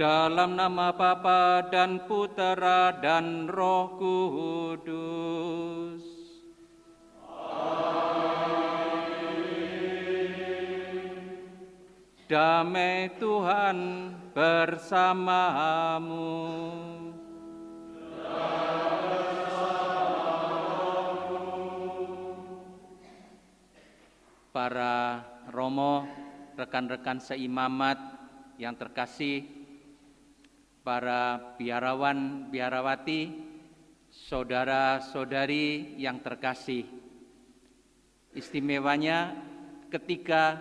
Dalam nama Bapa dan Putera dan Roh Kudus. Damai Tuhan bersamamu. Para romo, rekan-rekan seimamat yang terkasih, para biarawan, biarawati, saudara-saudari yang terkasih. Istimewanya ketiga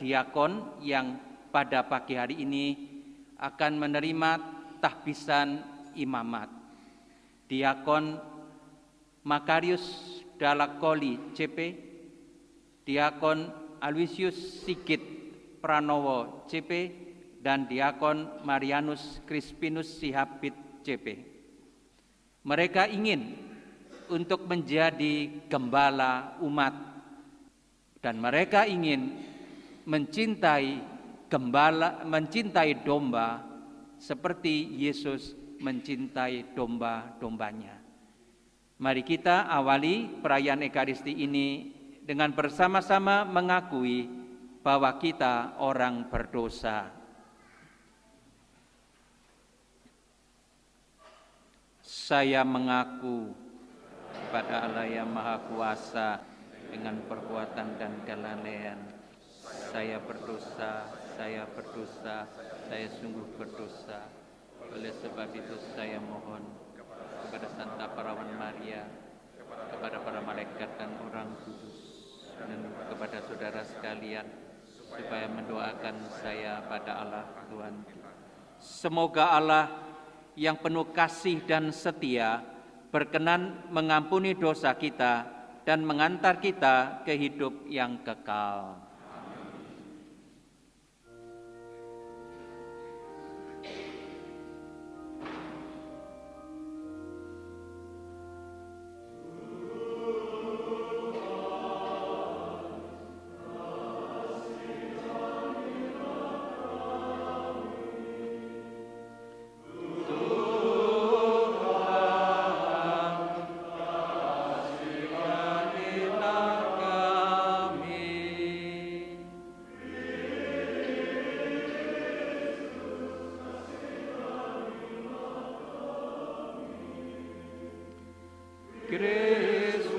diakon yang pada pagi hari ini akan menerima tahbisan imamat. Diakon Makarius Dalakoli CP, Diakon Aloysius Sigit Pranowo CP, dan Diakon Marianus Crispinus Sihabit CP. Mereka ingin untuk menjadi gembala umat, dan mereka ingin mencintai domba seperti Yesus mencintai domba-dombanya. Mari kita awali perayaan Ekaristi ini dengan bersama-sama mengakui bahwa kita orang berdosa. Saya mengaku kepada Allah yang Maha Kuasa dengan perbuatan dan kelalaian. Saya berdosa, saya sungguh berdosa. Oleh sebab itu saya mohon kepada Santa Perawan Maria, kepada para malaikat dan orang kudus, dan kepada saudara sekalian, supaya mendoakan saya pada Allah Tuhan. Semoga Allah yang penuh kasih dan setia berkenan mengampuni dosa kita dan mengantar kita ke hidup yang kekal. Kristus,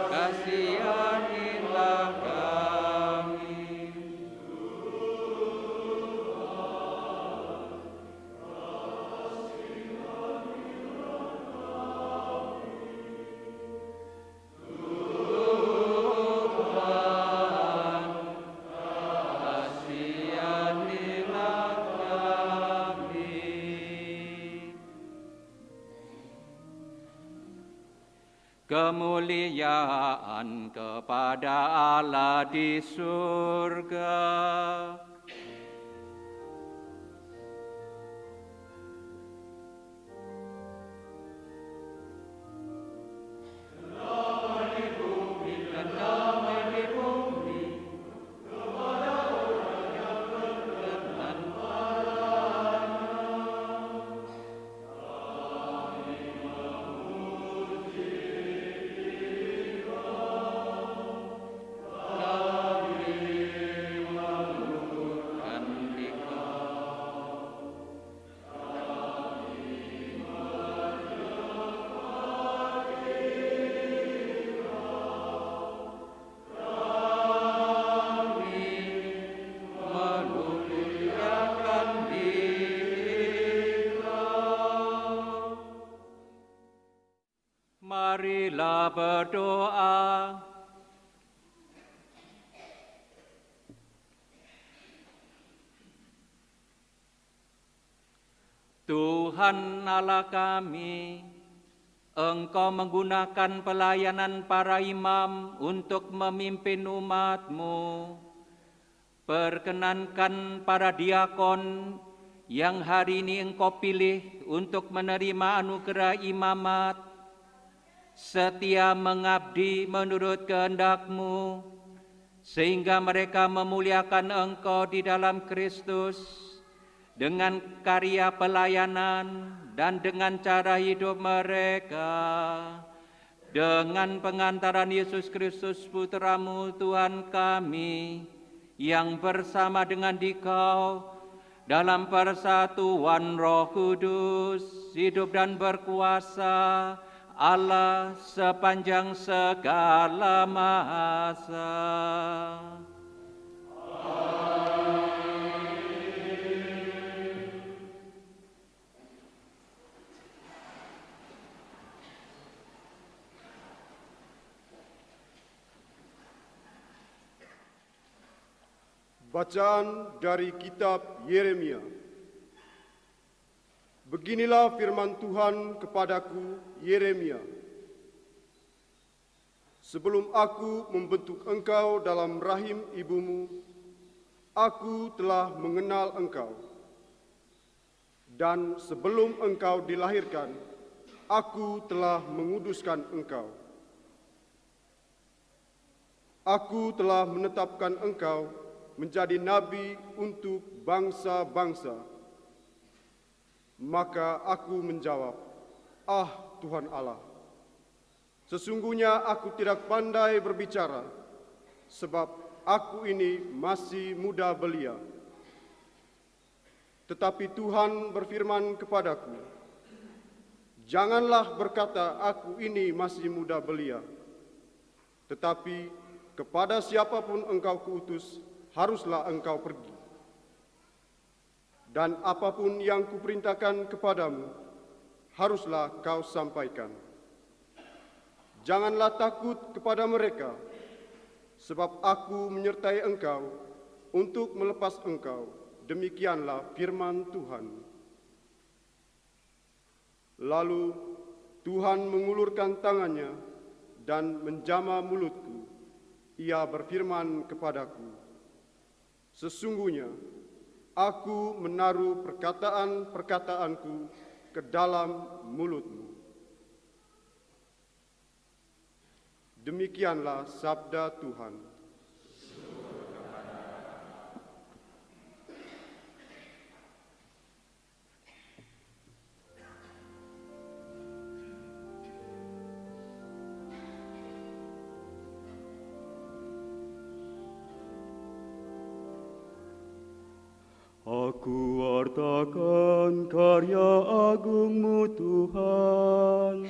kasihanilah kami. Kemuliaan kepada Allah di surga. Marilah berdoa. Tuhan Allah kami, Engkau menggunakan pelayanan para imam untuk memimpin umat-Mu. Perkenankan para diakon yang hari ini Engkau pilih untuk menerima anugerah imamat, setia mengabdi menurut kehendak-Mu, sehingga mereka memuliakan Engkau di dalam Kristus, dengan karya pelayanan dan dengan cara hidup mereka, dengan pengantaran Yesus Kristus Putramu Tuhan kami, yang bersama dengan Dikau dalam persatuan Roh Kudus, hidup dan berkuasa, Allah sepanjang segala masa. Bacaan dari kitab Yeremia. Beginilah firman Tuhan kepadaku, Yeremia. Sebelum aku membentuk engkau dalam rahim ibumu, aku telah mengenal engkau. Dan sebelum engkau dilahirkan, aku telah menguduskan engkau. Aku telah menetapkan engkau menjadi nabi untuk bangsa-bangsa. Maka aku menjawab, "Ah Tuhan Allah, sesungguhnya aku tidak pandai berbicara, sebab aku ini masih muda belia." Tetapi Tuhan berfirman kepadaku, "Janganlah berkata, aku ini masih muda belia, tetapi kepada siapapun engkau kuutus, haruslah engkau pergi. Dan apapun yang kuperintahkan kepadamu, haruslah kau sampaikan. Janganlah takut kepada mereka, sebab aku menyertai engkau untuk melepas engkau." Demikianlah firman Tuhan. Lalu Tuhan mengulurkan tangannya dan menjamah mulutku. Ia berfirman kepadaku, "Sesungguhnya aku menaruh perkataan-perkataanku ke dalam mulutmu." Demikianlah sabda Tuhan. Aku wartakan karya agungmu Tuhan,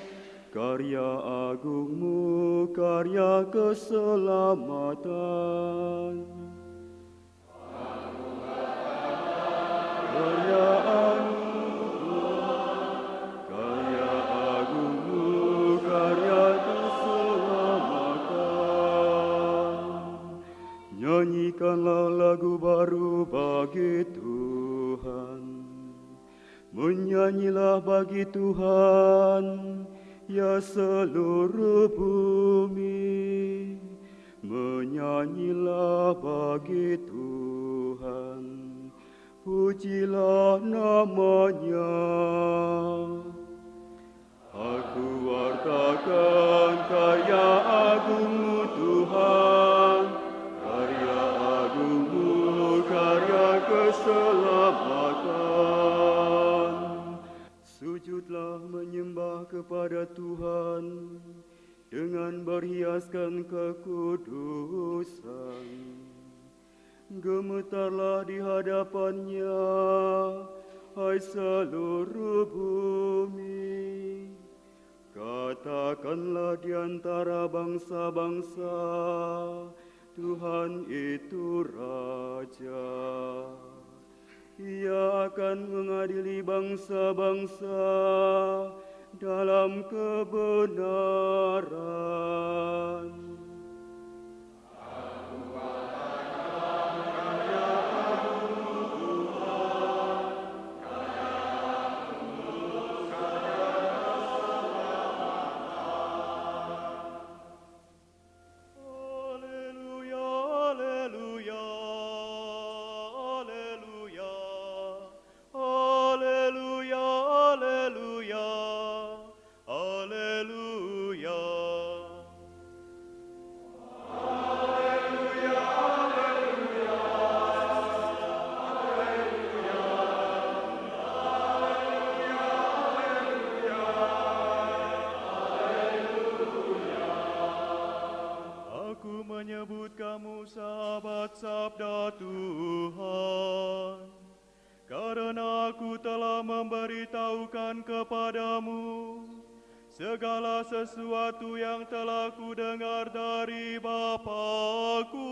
karya agungmu, karya keselamatan. Karya agungmu, karya agungmu, karya keselamatan. Nyanyikanlah lagu baru bagi Tuhan. Menyanyilah bagi Tuhan, ya seluruh bumi. Menyanyilah bagi Tuhan, pujilah namanya. Aku wartakan karya agungmu Tuhan, karya agungmu, karya keselamatan. Sujudlah menyembah kepada Tuhan dengan berhiaskan kekudusan. Gemetarlah di hadapannya, hai seluruh bumi. Katakanlah di antara bangsa-bangsa, Tuhan itu Raja. Ia akan mengadili bangsa-bangsa dalam kebenaran. menyebut kamu sahabat sabda Tuhan, karena aku telah memberitahukan kepadamu segala sesuatu yang telah kudengar dari Bapa-Ku.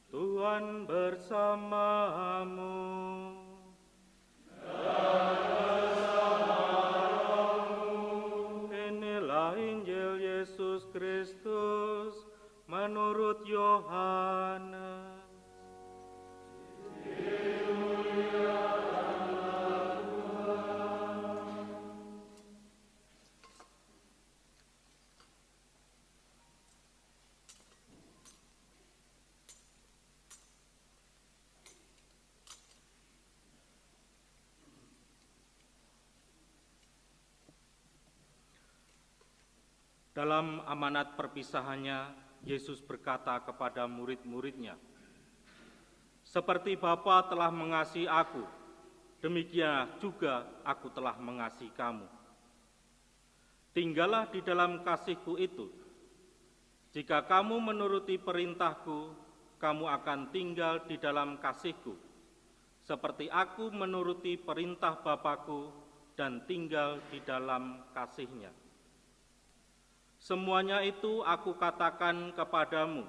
Tuhan bersamamu. Inilah Injil Yesus Kristus menurut Yohanes. Dalam amanat perpisahannya, Yesus berkata kepada murid-muridnya, "Seperti Bapa telah mengasihi aku, demikian juga aku telah mengasihi kamu. Tinggallah di dalam kasih-Ku itu. Jika kamu menuruti perintah-Ku, kamu akan tinggal di dalam kasih-Ku, seperti aku menuruti perintah Bapa-Ku dan tinggal di dalam kasih-Nya. Semuanya itu aku katakan kepadamu,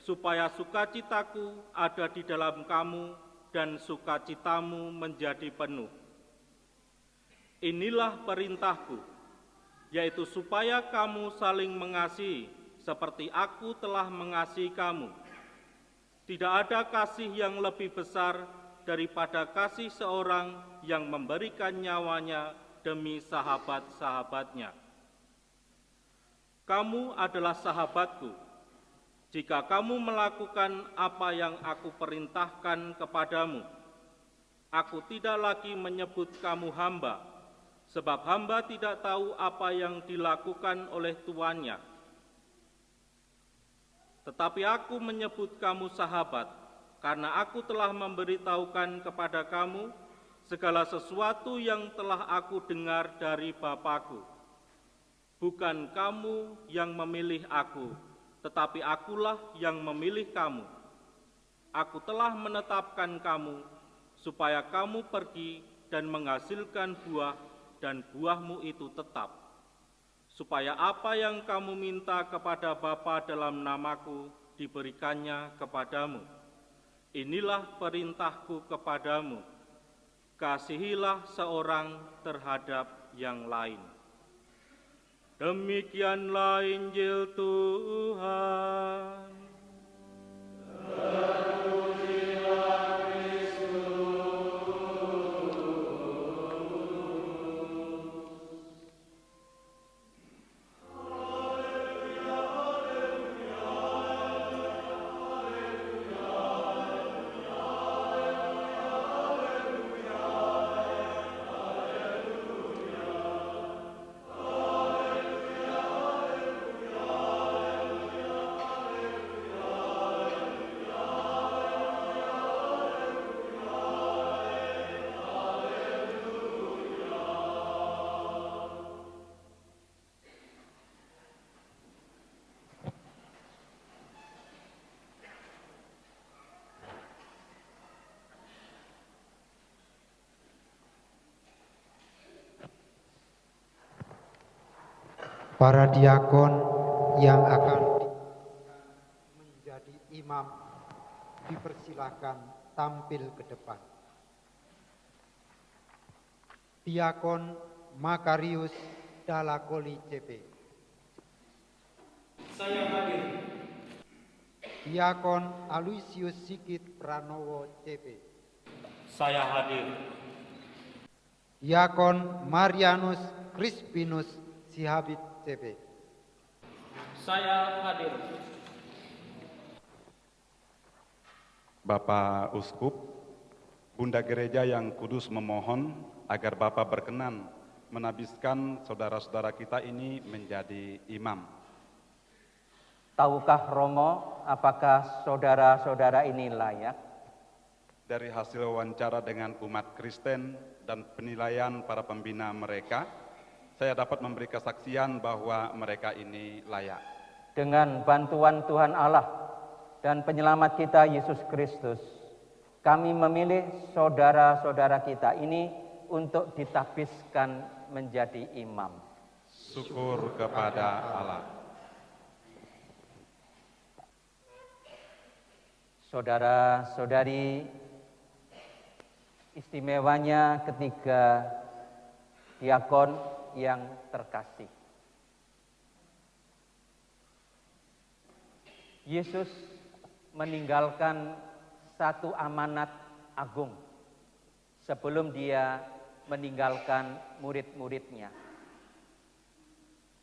supaya sukacitaku ada di dalam kamu dan sukacitamu menjadi penuh. Inilah perintahku, yaitu supaya kamu saling mengasihi seperti aku telah mengasihi kamu. Tidak ada kasih yang lebih besar daripada kasih seorang yang memberikan nyawanya demi sahabat-sahabatnya. Kamu adalah sahabatku, jika kamu melakukan apa yang aku perintahkan kepadamu. Aku tidak lagi menyebut kamu hamba, sebab hamba tidak tahu apa yang dilakukan oleh tuannya. Tetapi aku menyebut kamu sahabat, karena aku telah memberitahukan kepada kamu segala sesuatu yang telah aku dengar dari Bapa-Ku. Bukan kamu yang memilih aku, tetapi akulah yang memilih kamu. Aku telah menetapkan kamu, supaya kamu pergi dan menghasilkan buah, dan buahmu itu tetap. Supaya apa yang kamu minta kepada Bapa dalam namaku, diberikannya kepadamu. Inilah perintahku kepadamu, kasihilah seorang terhadap yang lain." Demikianlah Injil Tuhan. Para diakon yang akan menjadi imam dipersilahkan tampil ke depan. Diakon Makarius Dalakoli CP. Saya hadir. Diakon Aloysius Sigit Pranowo CP. Saya hadir. Diakon Marianus Crispinus Sihabit CP. Saya hadir. Bapak Uskup, Bunda Gereja yang Kudus memohon agar Bapak berkenan menabiskan saudara-saudara kita ini menjadi imam. Tahukah Romo apakah saudara-saudara ini layak? Dari hasil wawancara dengan umat Kristen dan penilaian para pembina mereka, saya dapat memberi kesaksian bahwa mereka ini layak. Dengan bantuan Tuhan Allah dan penyelamat kita Yesus Kristus, kami memilih saudara-saudara kita ini untuk ditabiskan menjadi imam. Syukur kepada Allah. Saudara-saudari, istimewanya ketiga diakon yang terkasih. Yesus meninggalkan satu amanat agung sebelum dia meninggalkan murid-muridnya.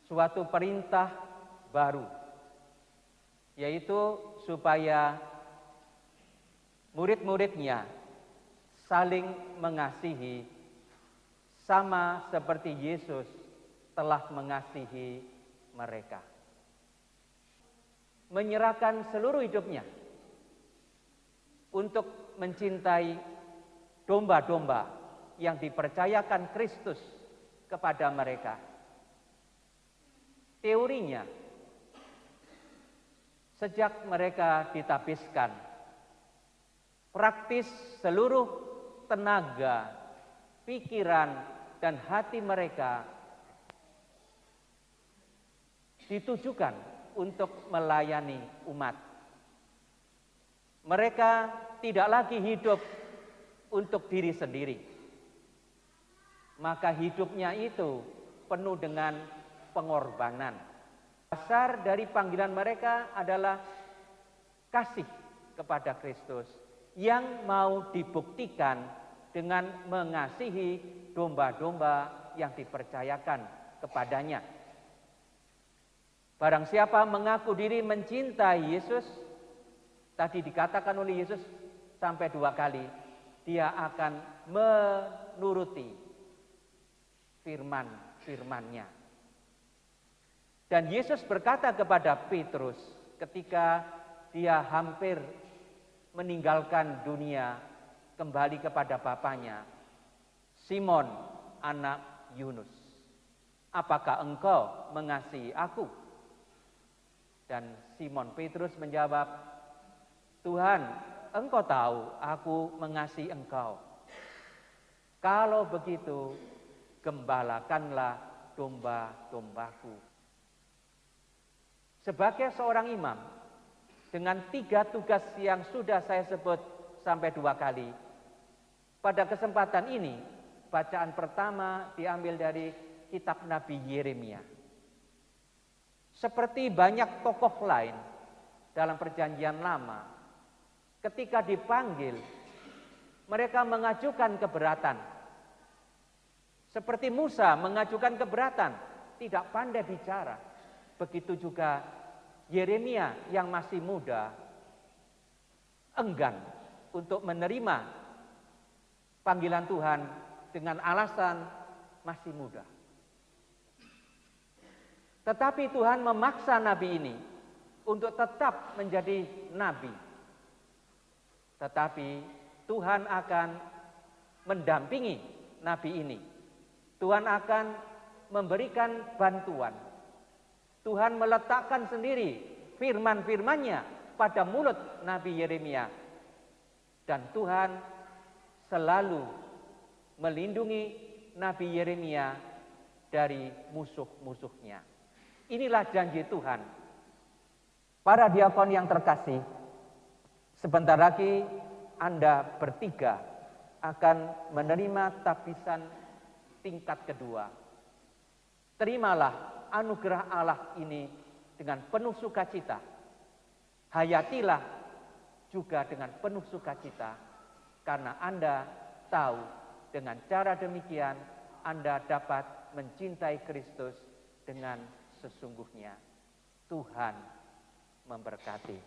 Suatu perintah baru, yaitu supaya murid-muridnya saling mengasihi sama seperti Yesus telah mengasihi mereka. Menyerahkan seluruh hidupnya untuk mencintai domba-domba yang dipercayakan Kristus kepada mereka. Teorinya, sejak mereka ditabiskan, praktis seluruh tenaga, pikiran, dan hati mereka ditujukan untuk melayani umat. Mereka tidak lagi hidup untuk diri sendiri. Maka hidupnya itu penuh dengan pengorbanan. Dasar dari panggilan mereka adalah kasih kepada Kristus yang mau dibuktikan dengan mengasihi domba-domba yang dipercayakan kepadanya. Barang siapa mengaku diri mencintai Yesus, tadi dikatakan oleh Yesus sampai 2 kali, dia akan menuruti firman-firmannya. Dan Yesus berkata kepada Petrus ketika dia hampir meninggalkan dunia kembali kepada Bapanya, Simon anak Yunus, apakah engkau mengasihi aku? Dan Simon Petrus menjawab, Tuhan, engkau tahu aku mengasihi engkau. Kalau begitu, gembalakanlah domba-dombaku. Sebagai seorang imam, dengan 3 tugas yang sudah saya sebut sampai 2 kali, pada kesempatan ini, bacaan pertama diambil dari kitab Nabi Yeremia. Seperti banyak tokoh lain dalam perjanjian lama, ketika dipanggil, mereka mengajukan keberatan. Seperti Musa mengajukan keberatan, tidak pandai bicara. Begitu juga Yeremia yang masih muda, enggan untuk menerima panggilan Tuhan dengan alasan masih muda. Tetapi Tuhan memaksa nabi ini untuk tetap menjadi nabi. Tetapi Tuhan akan mendampingi nabi ini. Tuhan akan memberikan bantuan. Tuhan meletakkan sendiri firman-firman-Nya pada mulut Nabi Yeremia. Dan Tuhan selalu melindungi Nabi Yeremia dari musuh-musuhnya. Inilah janji Tuhan. Para diakon yang terkasih, sebentar lagi Anda bertiga akan menerima tabisan tingkat kedua. Terimalah anugerah Allah ini dengan penuh sukacita. Hayatilah juga dengan penuh sukacita, karena Anda tahu dengan cara demikian Anda dapat mencintai Kristus dengan sesungguhnya. Tuhan memberkati.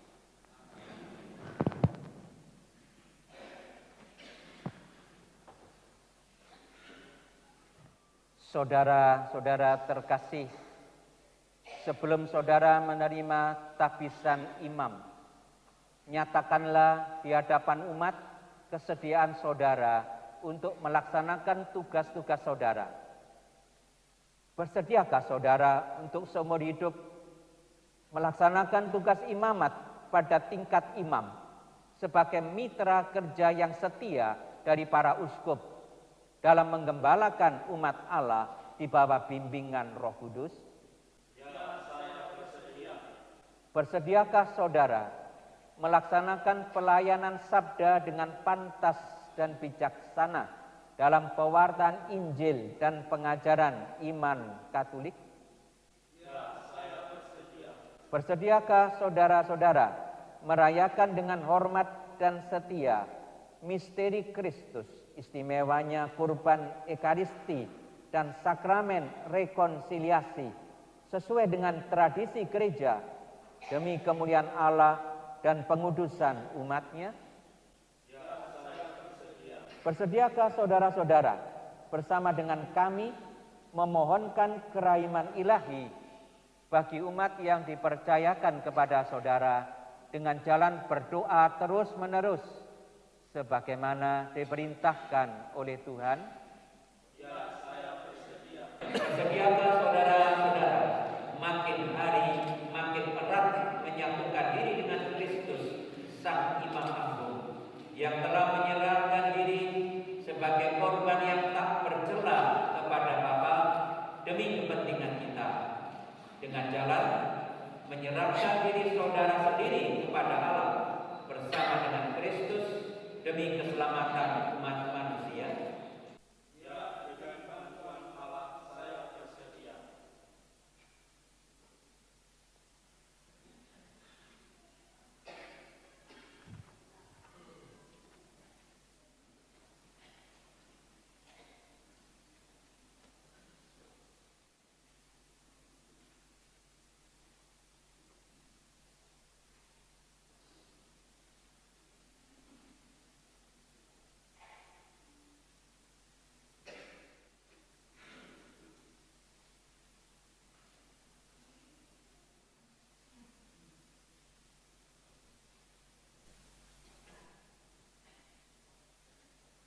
Saudara-saudara terkasih, sebelum saudara menerima tabisan imam, nyatakanlah di hadapan umat kesediaan saudara untuk melaksanakan tugas-tugas saudara. Bersediakah saudara untuk seumur hidup melaksanakan tugas imamat pada tingkat imam sebagai mitra kerja yang setia dari para uskup dalam menggembalakan umat Allah di bawah bimbingan Roh Kudus? Ya, saya bersedia. Bersediakah saudara melaksanakan pelayanan sabda dengan pantas dan bijaksana dalam pewartaan Injil dan pengajaran iman Katolik? Ya, saya bersedia. Bersediakah saudara-saudara merayakan dengan hormat dan setia misteri Kristus, istimewanya kurban Ekaristi dan sakramen rekonsiliasi sesuai dengan tradisi gereja demi kemuliaan Allah dan pengudusan umatnya? Bersediakah saudara-saudara bersama dengan kami memohonkan kerahiman ilahi bagi umat yang dipercayakan kepada saudara dengan jalan berdoa terus-menerus sebagaimana diperintahkan oleh Tuhan? Ya, saya bersedia. Bersediakah saudara-saudara makin hari makin erat menyatukan diri dengan Kristus, Sang Imam Agung, yang telah menyerahkan diri sebagai korban yang tak bercela kepada Bapa demi kepentingan kita, dengan jalan menyerahkan diri saudara sendiri kepada Allah bersama dengan Kristus demi keselamatan umat manusia? Ya, dengan bantuan Allah saya bersedia.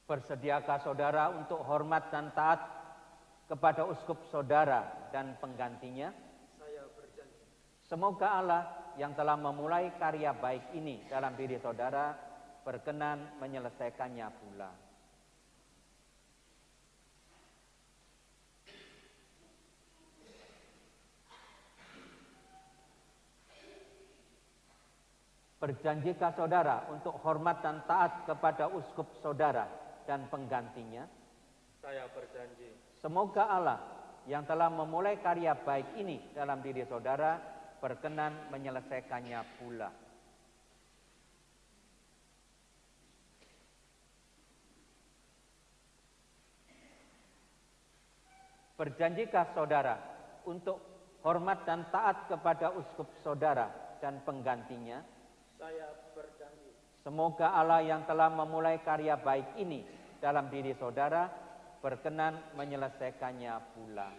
Bersediakah saudara untuk hormat dan taat kepada uskup saudara dan penggantinya? Saya berjanji. Semoga Allah yang telah memulai karya baik ini dalam diri saudara berkenan menyelesaikannya pula. Berjanjikah saudara untuk hormat dan taat kepada uskup saudara dan penggantinya? Saya berjanji. Semoga Allah yang telah memulai karya baik ini dalam diri saudara berkenan menyelesaikannya pula. Berjanjikah saudara untuk hormat dan taat kepada uskup saudara dan penggantinya? Saya berjanji. Semoga Allah yang telah memulai karya baik ini dalam diri saudara berkenan menyelesaikannya pula.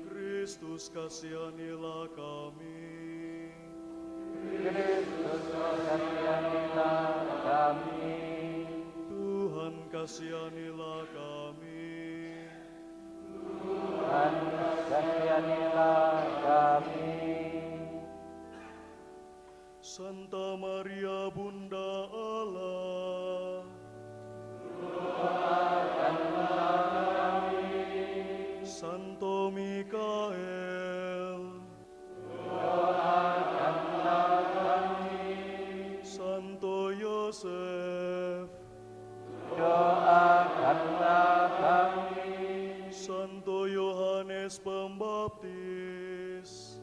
Kristus kasihanilah kami. Kristus kasihanilah kami. Tuhan kasihanilah kami. Tuhan kasihanilah kami. Santa Maria Bunda Allah, Doakanlah kami. Santo Mikael, Doakanlah kami. Santo Yosef, Doakanlah kami. Santo Yohanes Pembaptis,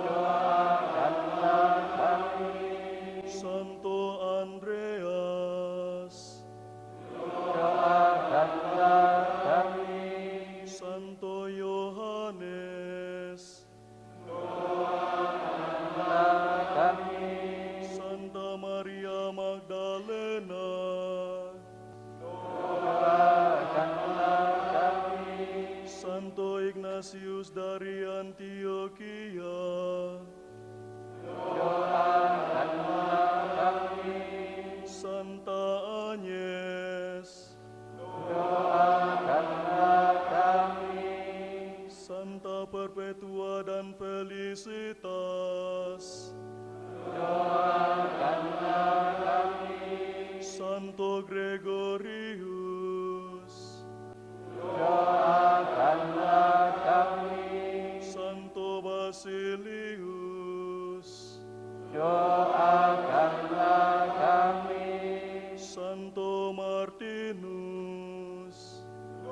Doakanlah kami. Santo Andreas, Felicitas, Doakanlah kami. Santo Gregorius, Doakanlah kami. Santo Basilius, Doakanlah kami. Santo Martinus,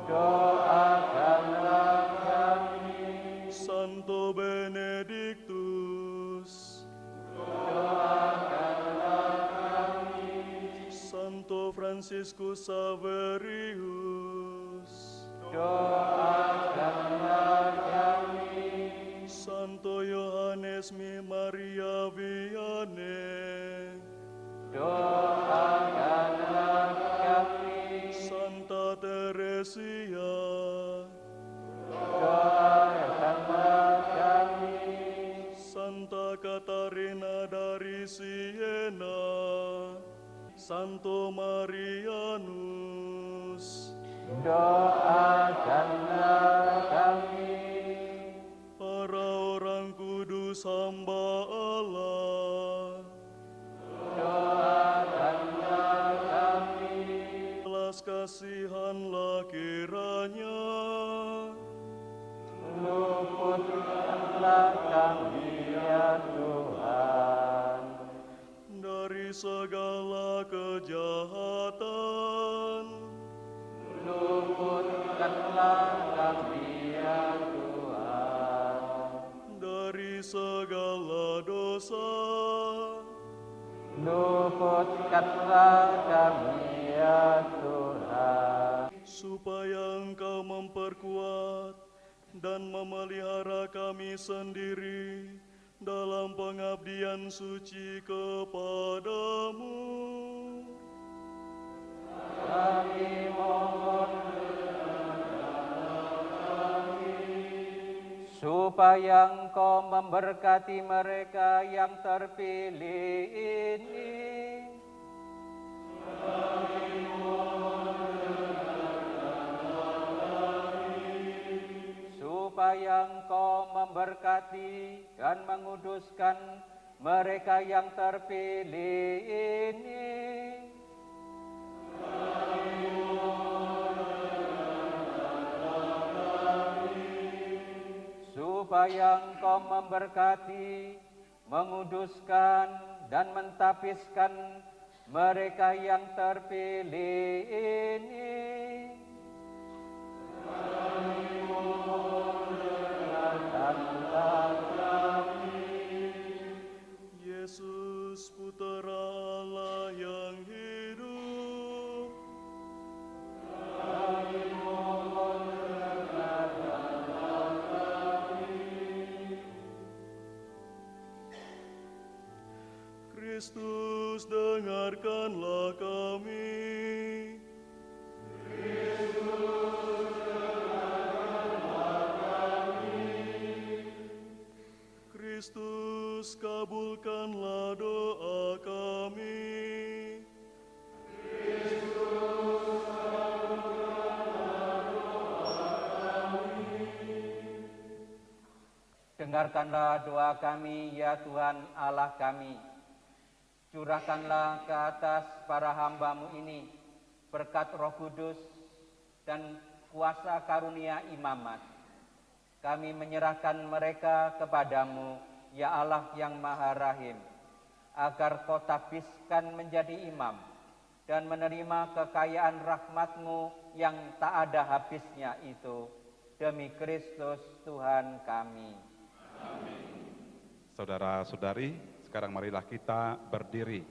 Doakanlah kami. Santo Benedictus, Doakanlah kami. Santo Franciscus Saverius, Doakanlah kami. Santo Yohanes Maria Vianney, Doakanlah kami. Santa Teresia, Doakanlah kami. Santa Katarina dari Siena, Santo Marianus, Doakanlah kami. para orang kudus hamba Allah, Doakanlah kami. belas kasihanlah kiranya, Luputkanlah kami ya Tuhan. dari segala kejahatan, Luputkanlah kami ya Tuhan. dari segala dosa, Luputkanlah kami ya Tuhan. supaya Engkau memperkuat dan memelihara kami sendiri dalam pengabdian suci kepadamu. Kami mohon supaya Engkau memberkati mereka yang terpilih ini. Supaya Engkau memberkati dan menguduskan mereka yang terpilih ini. Supaya Engkau memberkati, menguduskan, dan mentapiskan mereka yang terpilih ini. Yesus Putera Allah yang hidup, Kristus, dengarkanlah kami. Kristus, kabulkanlah doa kami. Dengarkanlah doa kami, ya Tuhan Allah kami. Curahkanlah ke atas para hamba-Mu ini berkat Roh Kudus dan kuasa karunia imamat. Kami menyerahkan mereka kepadamu, ya Allah yang Maha Rahim, agar Kau tapiskan menjadi imam dan menerima kekayaan rahmat-Mu yang tak ada habisnya itu. Demi Kristus Tuhan kami. Saudara-saudari, sekarang marilah kita berdiri.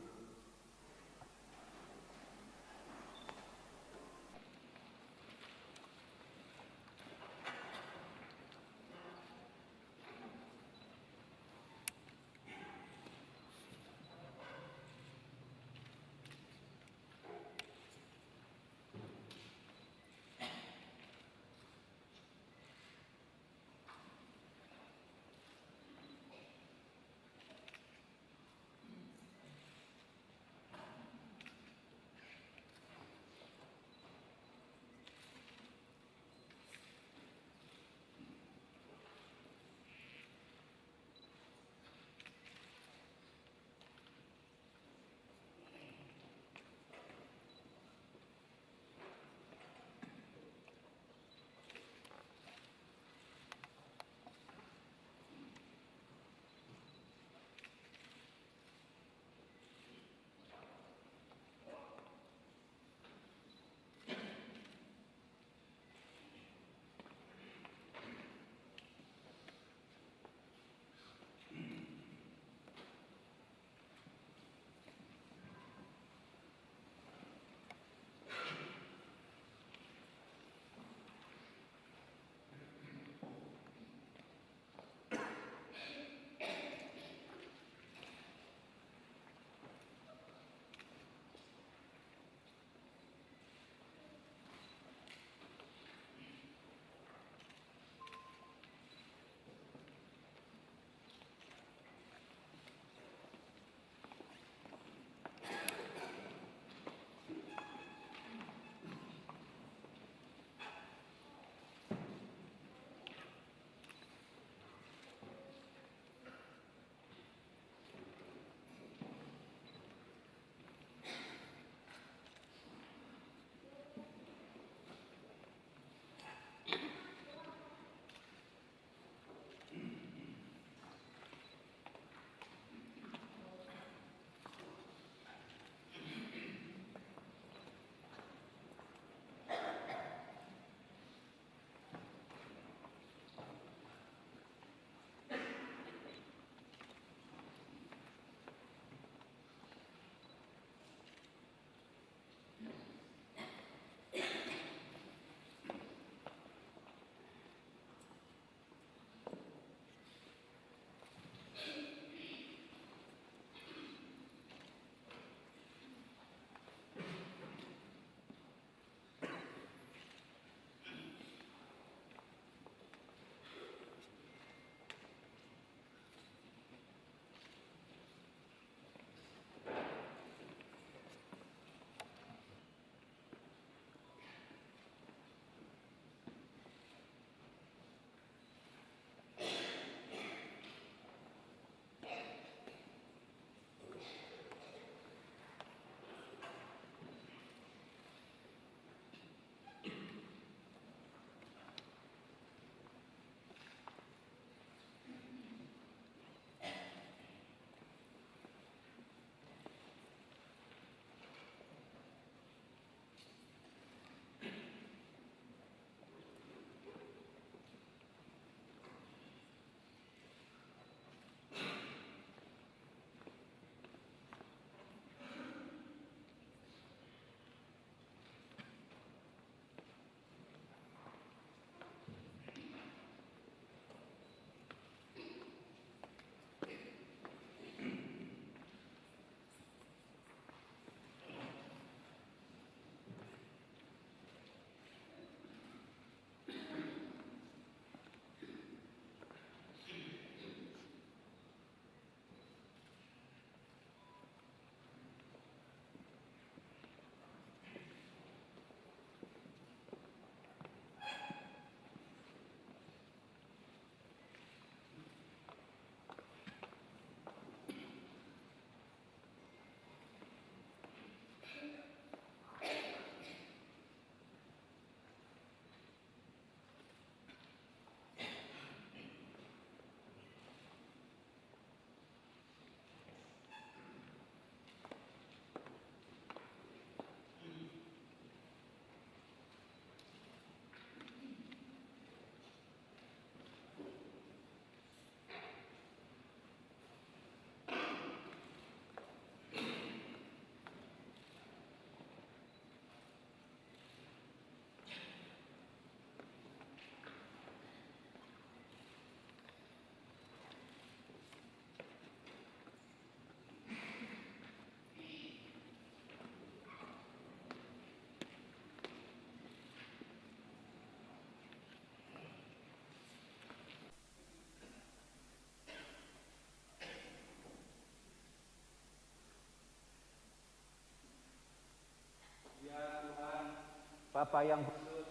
Bapa yang kudus,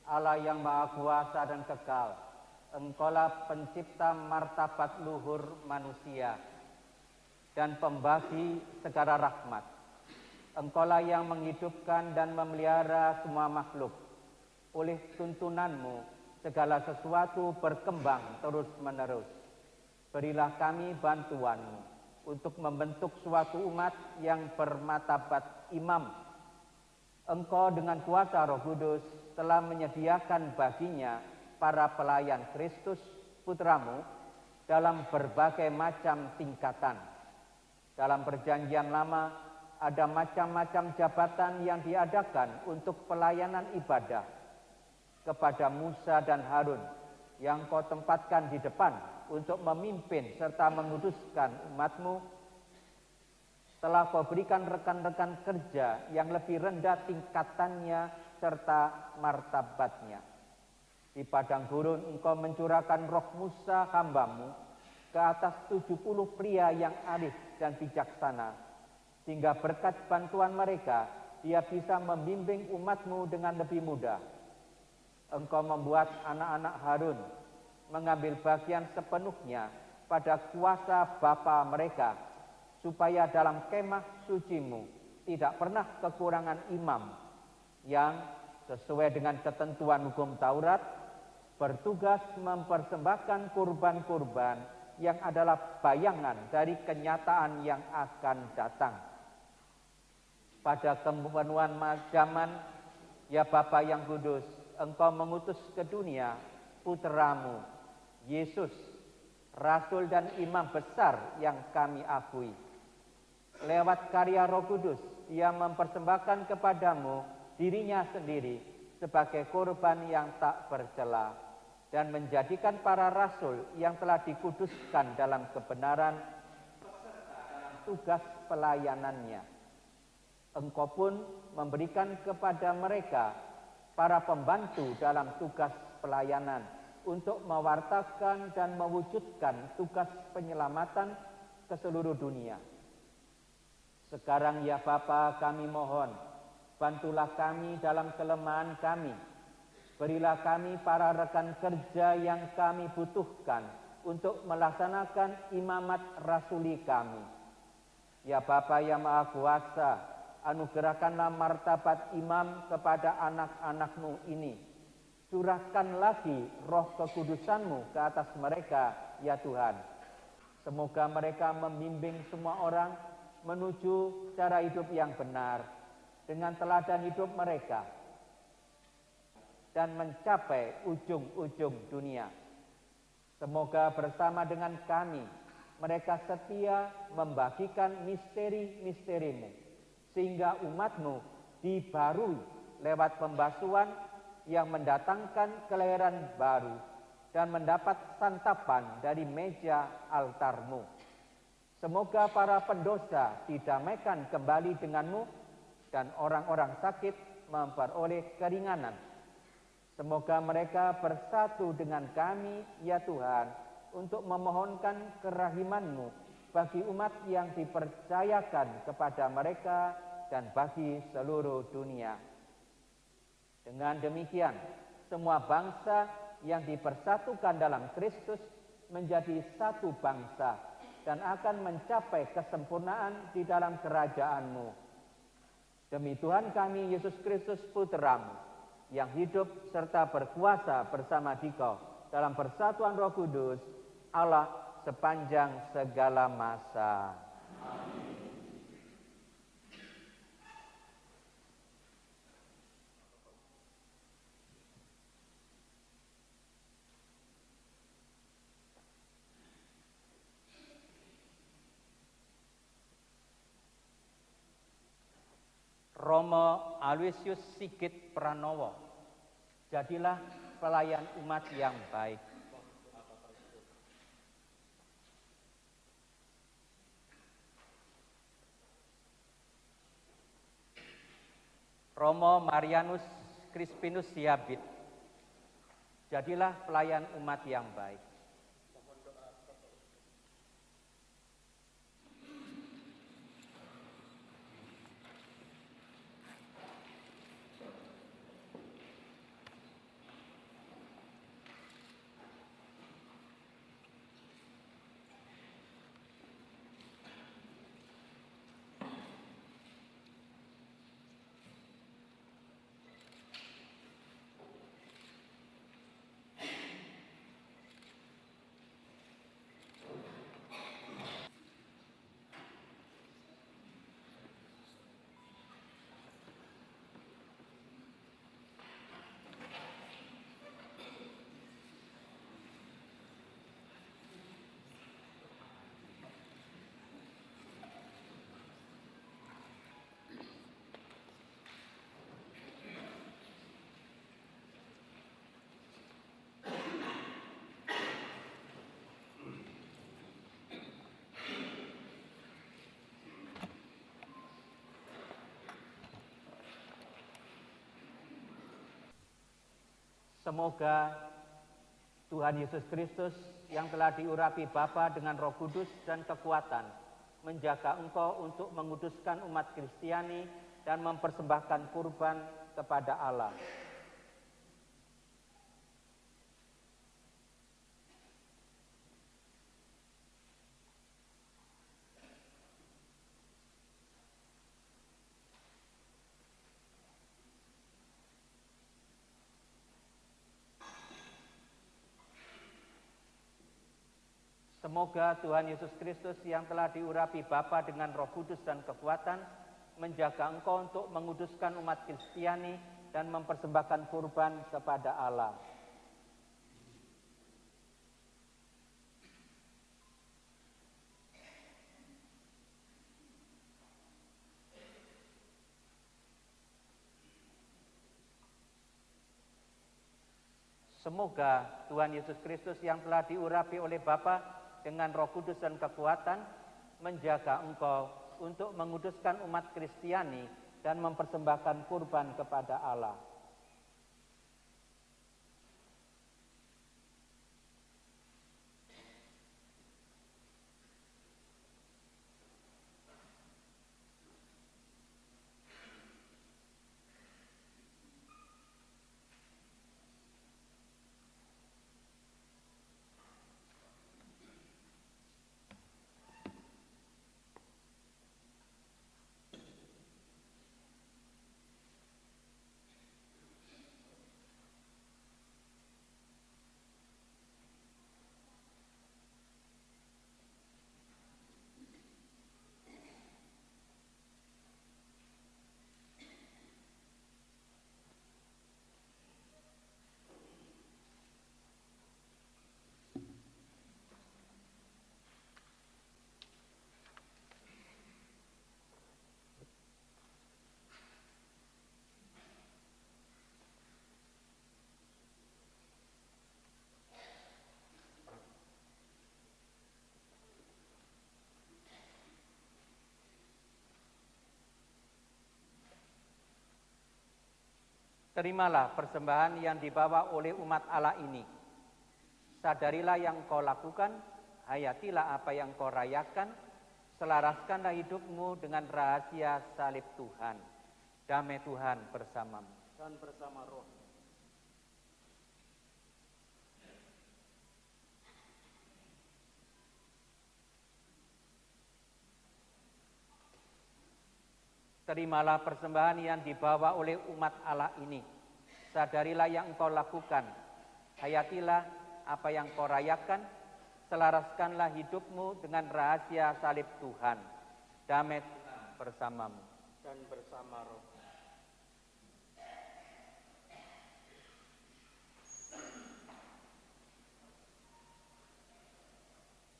Allah yang maha kuasa dan kekal, Engkaulah pencipta martabat luhur manusia dan pembagi segala rahmat. Engkaulah yang menghidupkan dan memelihara semua makhluk. Oleh tuntunanmu, segala sesuatu berkembang terus-menerus. Berilah kami bantuanmu untuk membentuk suatu umat yang bermartabat imam. Engkau dengan kuasa Roh Kudus telah menyediakan baginya para pelayan Kristus Putramu dalam berbagai macam tingkatan. Dalam perjanjian lama ada macam-macam jabatan yang diadakan untuk pelayanan ibadah kepada Musa dan Harun yang kau tempatkan di depan untuk memimpin serta menguduskan umatmu. Telah kau berikan rekan-rekan kerja yang lebih rendah tingkatannya serta martabatnya. Di padang gurun engkau mencurahkan roh Musa hambamu ke atas 70 pria yang arif dan bijaksana, sehingga berkat bantuan mereka dia bisa membimbing umatmu dengan lebih mudah. Engkau membuat anak-anak Harun mengambil bagian sepenuhnya pada kuasa bapa mereka, supaya dalam kemah sucimu tidak pernah kekurangan imam yang sesuai dengan ketentuan hukum Taurat bertugas mempersembahkan kurban-kurban yang adalah bayangan dari kenyataan yang akan datang. Pada kepenuhan zaman, ya Bapa yang kudus, Engkau mengutus ke dunia Putramu, Yesus, Rasul dan Imam besar yang kami akui. Lewat karya Roh Kudus, Ia mempersembahkan kepadamu dirinya sendiri sebagai korban yang tak bercela dan menjadikan para rasul yang telah dikuduskan dalam kebenaran dalam tugas pelayanannya. Engkau pun memberikan kepada mereka para pembantu dalam tugas pelayanan untuk mewartakan dan mewujudkan tugas penyelamatan ke seluruh dunia. Sekarang ya Bapa, kami mohon, bantulah kami dalam kelemahan kami. Berilah kami para rekan kerja yang kami butuhkan untuk melaksanakan imamat rasuli kami. Ya Bapa yang Maha Kuasa, anugerahkanlah martabat imam kepada anak-anak-Mu ini. Curahkan lagi roh kekudusan-Mu ke atas mereka, ya Tuhan. Semoga mereka membimbing semua orang menuju cara hidup yang benar dengan teladan hidup mereka dan mencapai ujung-ujung dunia. Semoga bersama dengan kami mereka setia membagikan misteri-misteri-Mu sehingga umat-Mu dibarui lewat pembasuhan yang mendatangkan kelahiran baru dan mendapat santapan dari meja altar-Mu. Semoga para pendosa didamaikan kembali dengan-Mu dan orang-orang sakit memperoleh keringanan. Semoga mereka bersatu dengan kami, ya Tuhan, untuk memohonkan kerahiman-Mu bagi umat yang dipercayakan kepada mereka dan bagi seluruh dunia. Dengan demikian, semua bangsa yang dipersatukan dalam Kristus menjadi satu bangsa dan akan mencapai kesempurnaan di dalam kerajaan-Mu. Demi Tuhan kami Yesus Kristus Putra-Mu, yang hidup serta berkuasa bersama Dikau dalam persatuan Roh Kudus, Allah sepanjang segala masa. Amin. Romo Aloysius Sigit Pranowo, jadilah pelayan umat yang baik. Romo Marianus Crispinus Sihabit, jadilah pelayan umat yang baik. Semoga Tuhan Yesus Kristus yang telah diurapi Bapa dengan Roh Kudus dan kekuatan menjaga engkau untuk menguduskan umat Kristiani dan mempersembahkan kurban kepada Allah. Semoga Tuhan Yesus Kristus yang telah diurapi Bapa dengan Roh Kudus dan kekuatan menjaga engkau untuk menguduskan umat Kristiani dan mempersembahkan kurban kepada Allah. Semoga Tuhan Yesus Kristus yang telah diurapi oleh Bapa dengan Roh Kudus dan kekuatan menjaga engkau untuk menguduskan umat Kristiani dan mempersembahkan kurban kepada Allah. Terimalah persembahan yang dibawa oleh umat Allah ini. Sadarilah yang kau lakukan, hayatilah apa yang kau rayakan, selaraskanlah hidupmu dengan rahasia salib Tuhan. Damai Tuhan bersamamu. Dan bersama roh. Terimalah persembahan yang dibawa oleh umat Allah ini. Sadarilah yang engkau lakukan. Hayatilah apa yang kau rayakan. Selaraskanlah hidupmu dengan rahasia salib Tuhan. Damai Tuhan bersamamu. Dan bersama roh.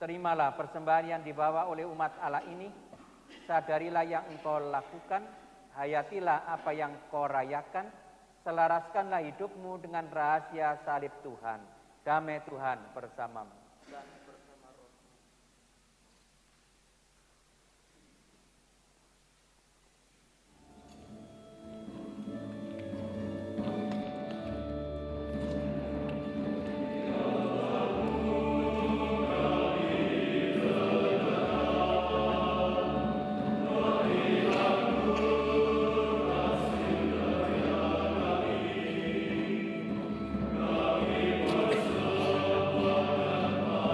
Terimalah persembahan yang dibawa oleh umat Allah ini. Sadarilah yang engkau lakukan, hayatilah apa yang kau rayakan, selaraskanlah hidupmu dengan rahasia salib Tuhan. Damai Tuhan bersamamu. Dan bersama roh.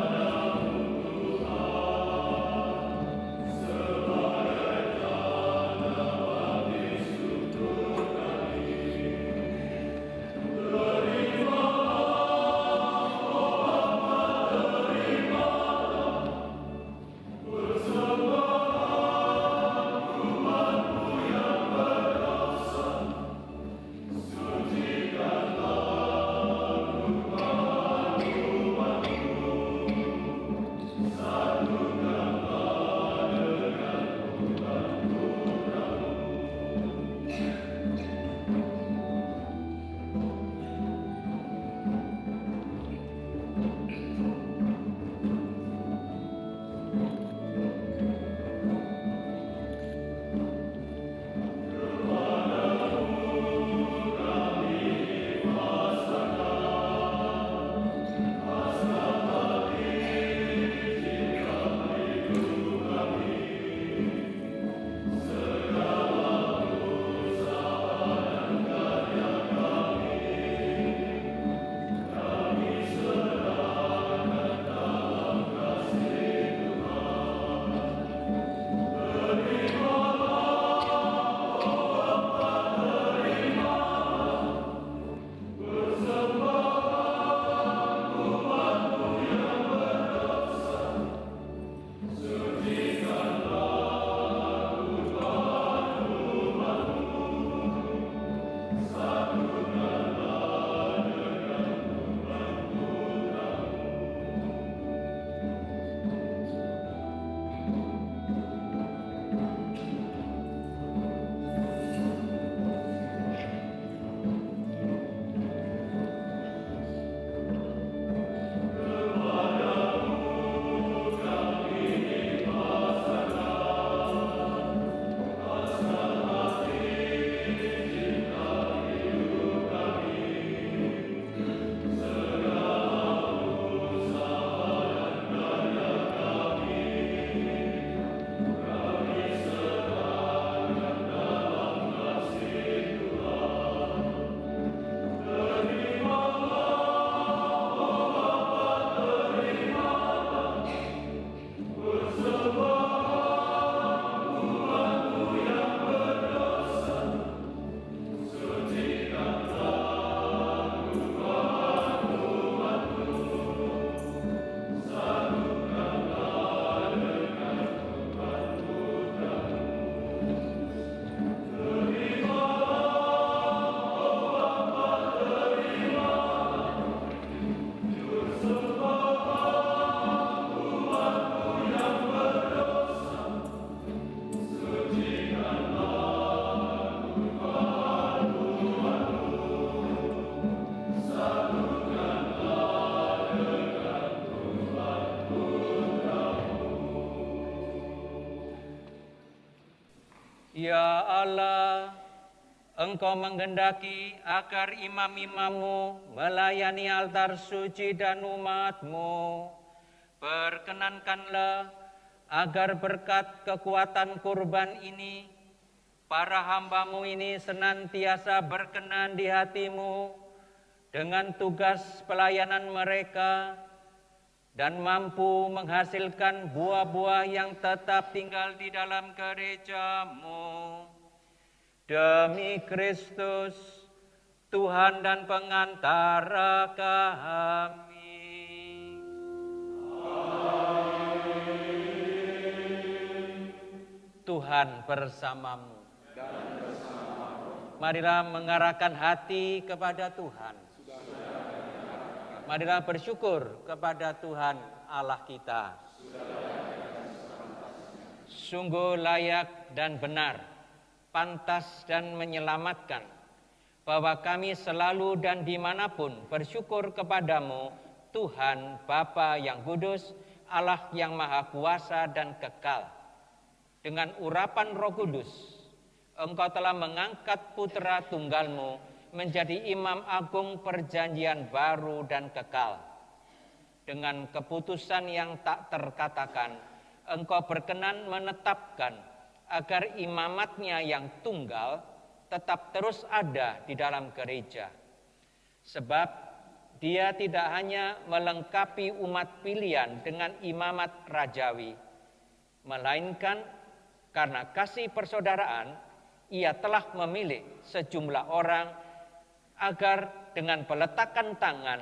Kami Ya Allah, Engkau menghendaki agar imam-imammu melayani altar suci dan umat-Mu. Perkenankanlah agar berkat kekuatan kurban ini, para hamba-Mu ini senantiasa berkenan di hati-Mu dengan tugas pelayanan mereka, dan mampu menghasilkan buah-buah yang tetap tinggal di dalam gereja-Mu. Demi Kristus, Tuhan dan pengantara kami. Tuhan bersamamu. Marilah mengarahkan hati kepada Tuhan. Marilah bersyukur kepada Tuhan Allah kita. Sungguh layak dan benar, pantas dan menyelamatkan, bahwa kami selalu dan dimanapun bersyukur kepadamu, Tuhan Bapa yang kudus, Allah yang maha kuasa dan kekal. Dengan urapan Roh Kudus, Engkau telah mengangkat putra tunggalmu menjadi imam agung perjanjian baru dan kekal. Dengan keputusan yang tak terkatakan, Engkau berkenan menetapkan agar imamatnya yang tunggal tetap terus ada di dalam gereja. Sebab dia tidak hanya melengkapi umat pilihan dengan imamat rajawi, melainkan karena kasih persaudaraan, ia telah memilih sejumlah orang agar dengan peletakan tangan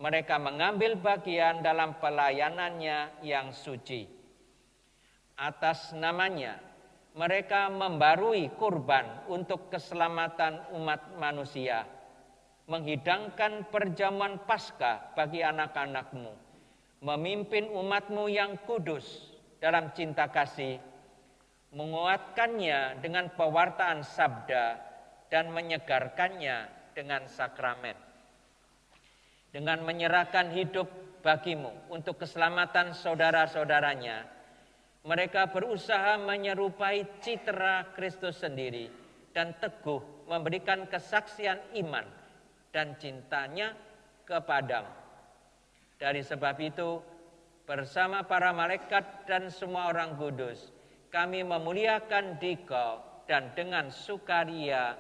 mereka mengambil bagian dalam pelayanannya yang suci. Atas namanya mereka membarui kurban untuk keselamatan umat manusia, menghidangkan perjamuan Paskah bagi anak-anak-Mu, memimpin umat-Mu yang kudus dalam cinta kasih, menguatkannya dengan pewartaan sabda, dan menyegarkannya dengan sakramen. Dengan menyerahkan hidup bagimu untuk keselamatan saudara-saudaranya, mereka berusaha menyerupai citra Kristus sendiri dan teguh memberikan kesaksian iman dan cintanya kepadamu. Dari sebab itu, bersama para malaikat dan semua orang kudus, kami memuliakan Dikau dan dengan sukaria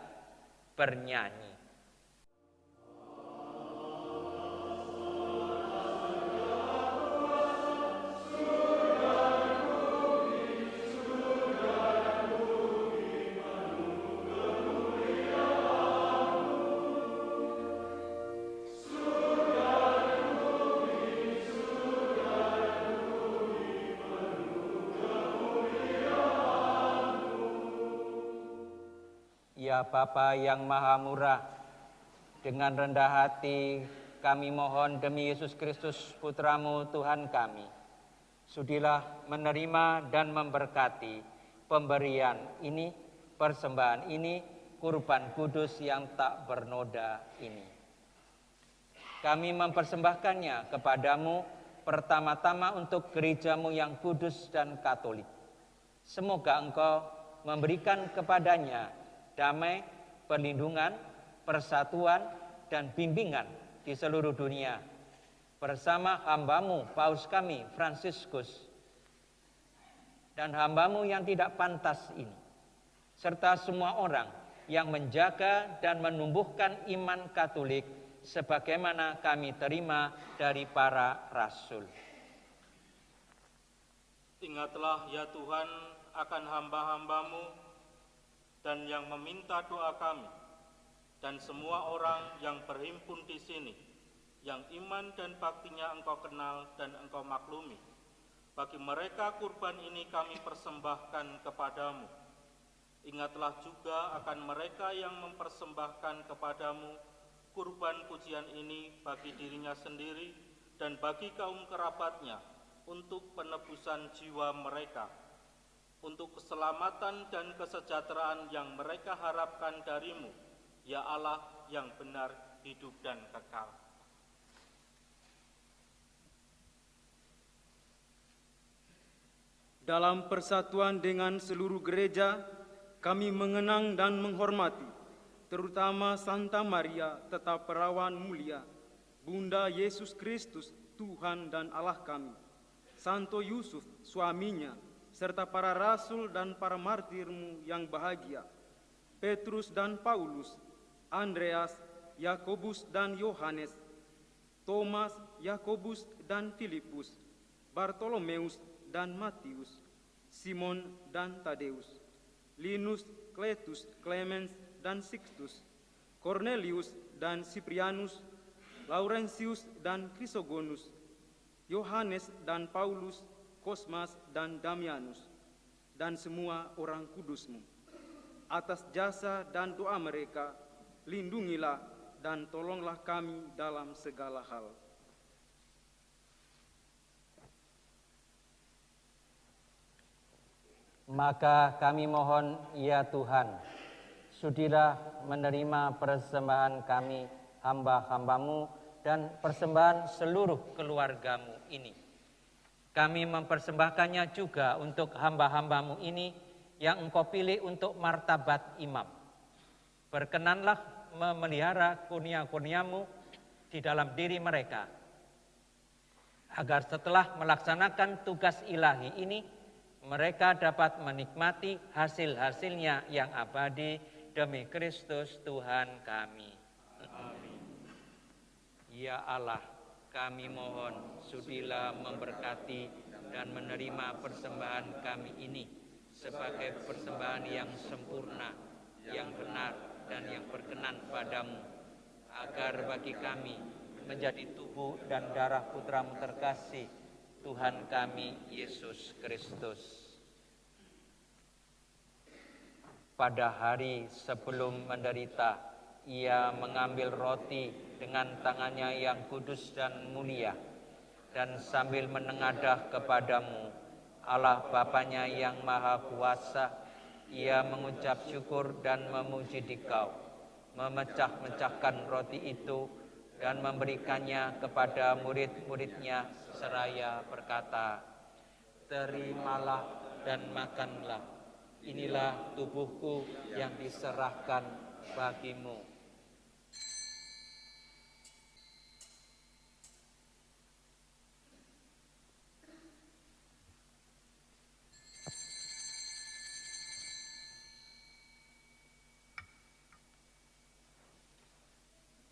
bernyanyi. Ya Bapa yang maha murah, dengan rendah hati kami mohon demi Yesus Kristus Putra-Mu Tuhan kami, sudilah menerima dan memberkati pemberian ini, persembahan ini, kurban kudus yang tak bernoda ini. Kami mempersembahkannya kepadamu pertama-tama untuk gereja-Mu yang kudus dan katolik. Semoga Engkau memberikan kepadanya damai, perlindungan, persatuan, dan bimbingan di seluruh dunia. Bersama hamba-Mu, Paus kami, Fransiskus, dan hamba-Mu yang tidak pantas ini, serta semua orang yang menjaga dan menumbuhkan iman Katolik sebagaimana kami terima dari para rasul. Ingatlah ya Tuhan akan hamba-hamba-Mu dan yang meminta doa kami, dan semua orang yang berhimpun di sini, yang iman dan baktinya Engkau kenal dan Engkau maklumi. Bagi mereka kurban ini kami persembahkan kepadamu. Ingatlah juga akan mereka yang mempersembahkan kepadamu kurban pujian ini bagi dirinya sendiri dan bagi kaum kerabatnya untuk penebusan jiwa mereka, untuk keselamatan dan kesejahteraan yang mereka harapkan darimu, ya Allah yang benar, hidup dan kekal. Dalam persatuan dengan seluruh gereja, kami mengenang dan menghormati, terutama Santa Maria, tetap perawan mulia, Bunda Yesus Kristus, Tuhan dan Allah kami, Santo Yusuf, suaminya, serta para rasul dan para martirmu yang bahagia, Petrus dan Paulus, Andreas, Yakobus dan Yohanes, Thomas, Yakobus dan Filipus, Bartolomeus dan Matius, Simon dan Tadeus, Linus, Cletus, Clemens dan Sixtus, Cornelius dan Cyprianus, Laurentius dan Chrysogonus, Yohanes dan Paulus, Kosmas dan Damianus, dan semua orang kudusmu. Atas jasa dan doa mereka, lindungilah dan tolonglah kami dalam segala hal. Maka kami mohon, ya Tuhan, sudilah menerima persembahan kami, hamba-hambamu, dan persembahan seluruh keluargamu ini. Kami mempersembahkannya juga untuk hamba-hambamu ini yang Engkau pilih untuk martabat imam. Berkenanlah memelihara kurnia-kurniamu di dalam diri mereka, agar setelah melaksanakan tugas ilahi ini, mereka dapat menikmati hasil-hasilnya yang abadi demi Kristus Tuhan kami. Amin. Ya Allah, kami mohon sudilah memberkati dan menerima persembahan kami ini sebagai persembahan yang sempurna, yang benar dan yang berkenan padamu, agar bagi kami menjadi tubuh dan darah Putramu terkasih, Tuhan kami Yesus Kristus. Pada hari sebelum menderita, Ia mengambil roti dengan tangannya yang kudus dan mulia, dan sambil menengadah kepadamu, Allah Bapanya yang Maha Kuasa, Ia mengucap syukur dan memuji Dikau, memecah-mecahkan roti itu dan memberikannya kepada murid-muridnya seraya berkata, "Terimalah dan makanlah, inilah tubuhku yang diserahkan bagimu."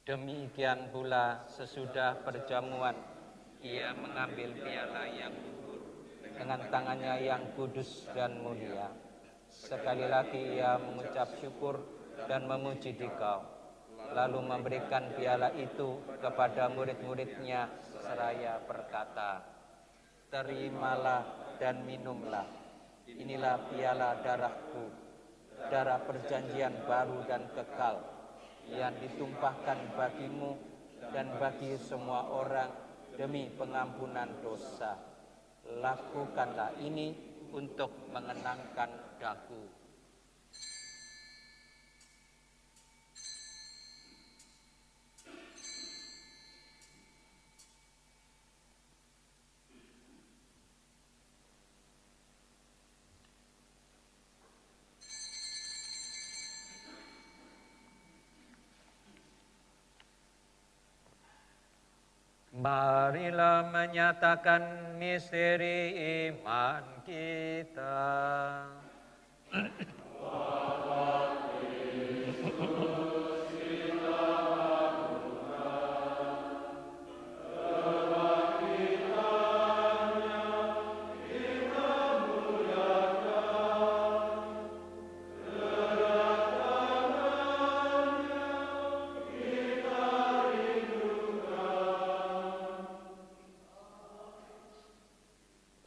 Demikian pula sesudah perjamuan, Ia mengambil piala yang luhur dengan tangannya yang kudus dan mulia. Sekali lagi Ia mengucap syukur dan memuji Dikau, lalu memberikan piala itu kepada murid-muridnya seraya berkata, "Terimalah dan minumlah, inilah piala darahku, darah perjanjian baru dan kekal, yang ditumpahkan bagimu dan bagi semua orang demi pengampunan dosa. Lakukanlah ini untuk mengenangkan daku." Marilah menyatakan misteri iman kita.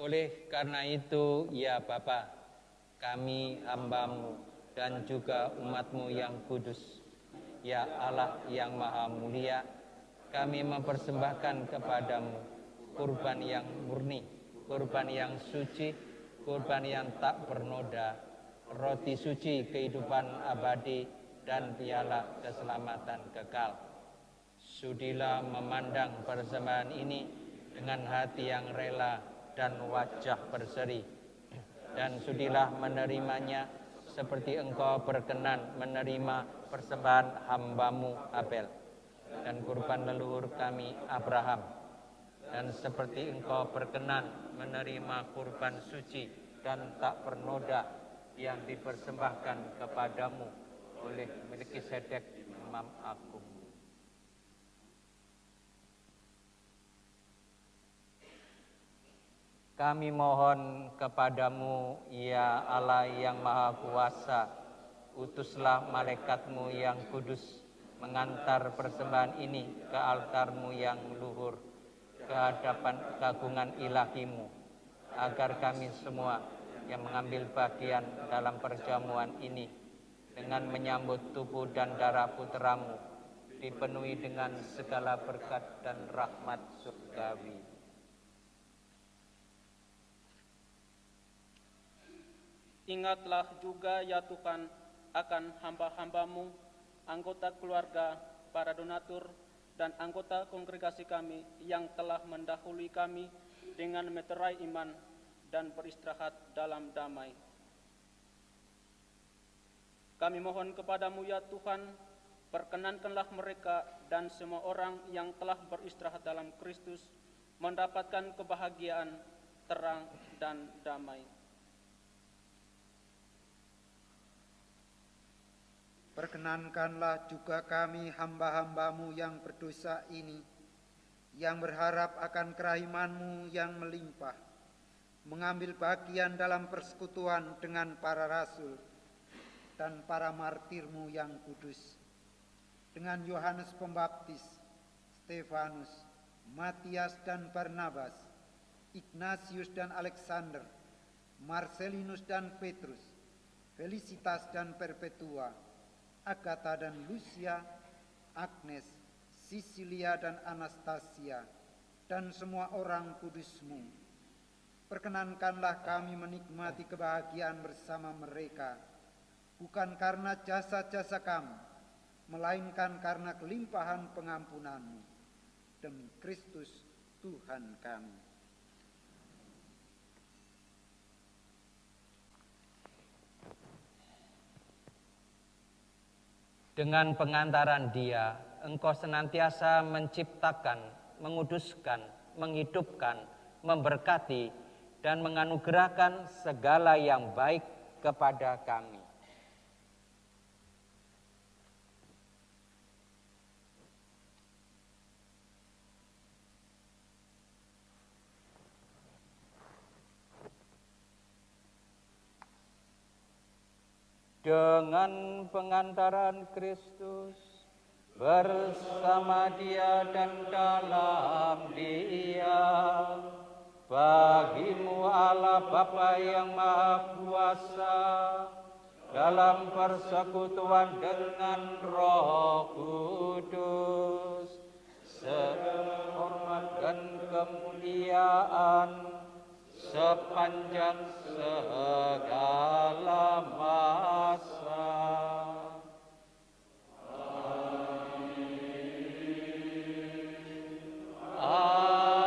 Oleh karena itu, ya Bapa, kami hamba-Mu dan juga umat-Mu yang kudus, ya Allah yang maha mulia, kami mempersembahkan kepadamu kurban yang murni, kurban yang suci, kurban yang tak bernoda, roti suci kehidupan abadi, dan piala keselamatan kekal. Sudilah memandang persembahan ini dengan hati yang rela dan wajah berseri, dan sudilah menerimanya seperti Engkau berkenan menerima persembahan hamba-Mu Abel dan kurban leluhur kami Abraham, dan seperti Engkau berkenan menerima kurban suci dan tak bernoda yang dipersembahkan kepadamu oleh Melkisedek Imam Agung. Kami mohon kepadamu, ya Allah yang Maha Kuasa, utuslah malaikat-Mu yang kudus mengantar persembahan ini ke altar-Mu yang luhur, ke hadapan keagungan ilahi-Mu, agar kami semua yang mengambil bagian dalam perjamuan ini dengan menyambut tubuh dan darah putra-Mu dipenuhi dengan segala berkat dan rahmat surgawi. Ingatlah juga ya Tuhan akan hamba-hamba-Mu, anggota keluarga, para donatur, dan anggota kongregasi kami yang telah mendahului kami dengan meterai iman dan beristirahat dalam damai. Kami mohon kepadamu ya Tuhan, perkenankanlah mereka dan semua orang yang telah beristirahat dalam Kristus mendapatkan kebahagiaan, terang, dan damai. Perkenankanlah juga kami hamba-hamba-Mu yang berdosa ini, yang berharap akan kerahiman-Mu yang melimpah, mengambil bagian dalam persekutuan dengan para rasul dan para martir-Mu yang kudus, dengan Yohanes Pembaptis, Stefanus, Matias dan Barnabas, Ignatius dan Alexander, Marcelinus dan Petrus, Felicitas dan Perpetua, Agatha dan Lucia, Agnes, Sisilia dan Anastasia, dan semua orang kudus-Mu. Perkenankanlah kami menikmati kebahagiaan bersama mereka, bukan karena jasa-jasa kami, melainkan karena kelimpahan pengampunan-Mu. Demi Kristus Tuhan kami. Dengan pengantaran Dia, Engkau senantiasa menciptakan, menguduskan, menghidupkan, memberkati, dan menganugerahkan segala yang baik kepada kami. Dengan pengantaran Kristus, bersama Dia dan dalam Dia, bagi-Mu Allah Bapa yang Maha Kuasa, dalam persekutuan dengan Roh Kudus, segala hormat dan kemuliaan sepanjang segala masa. Amin. Amin.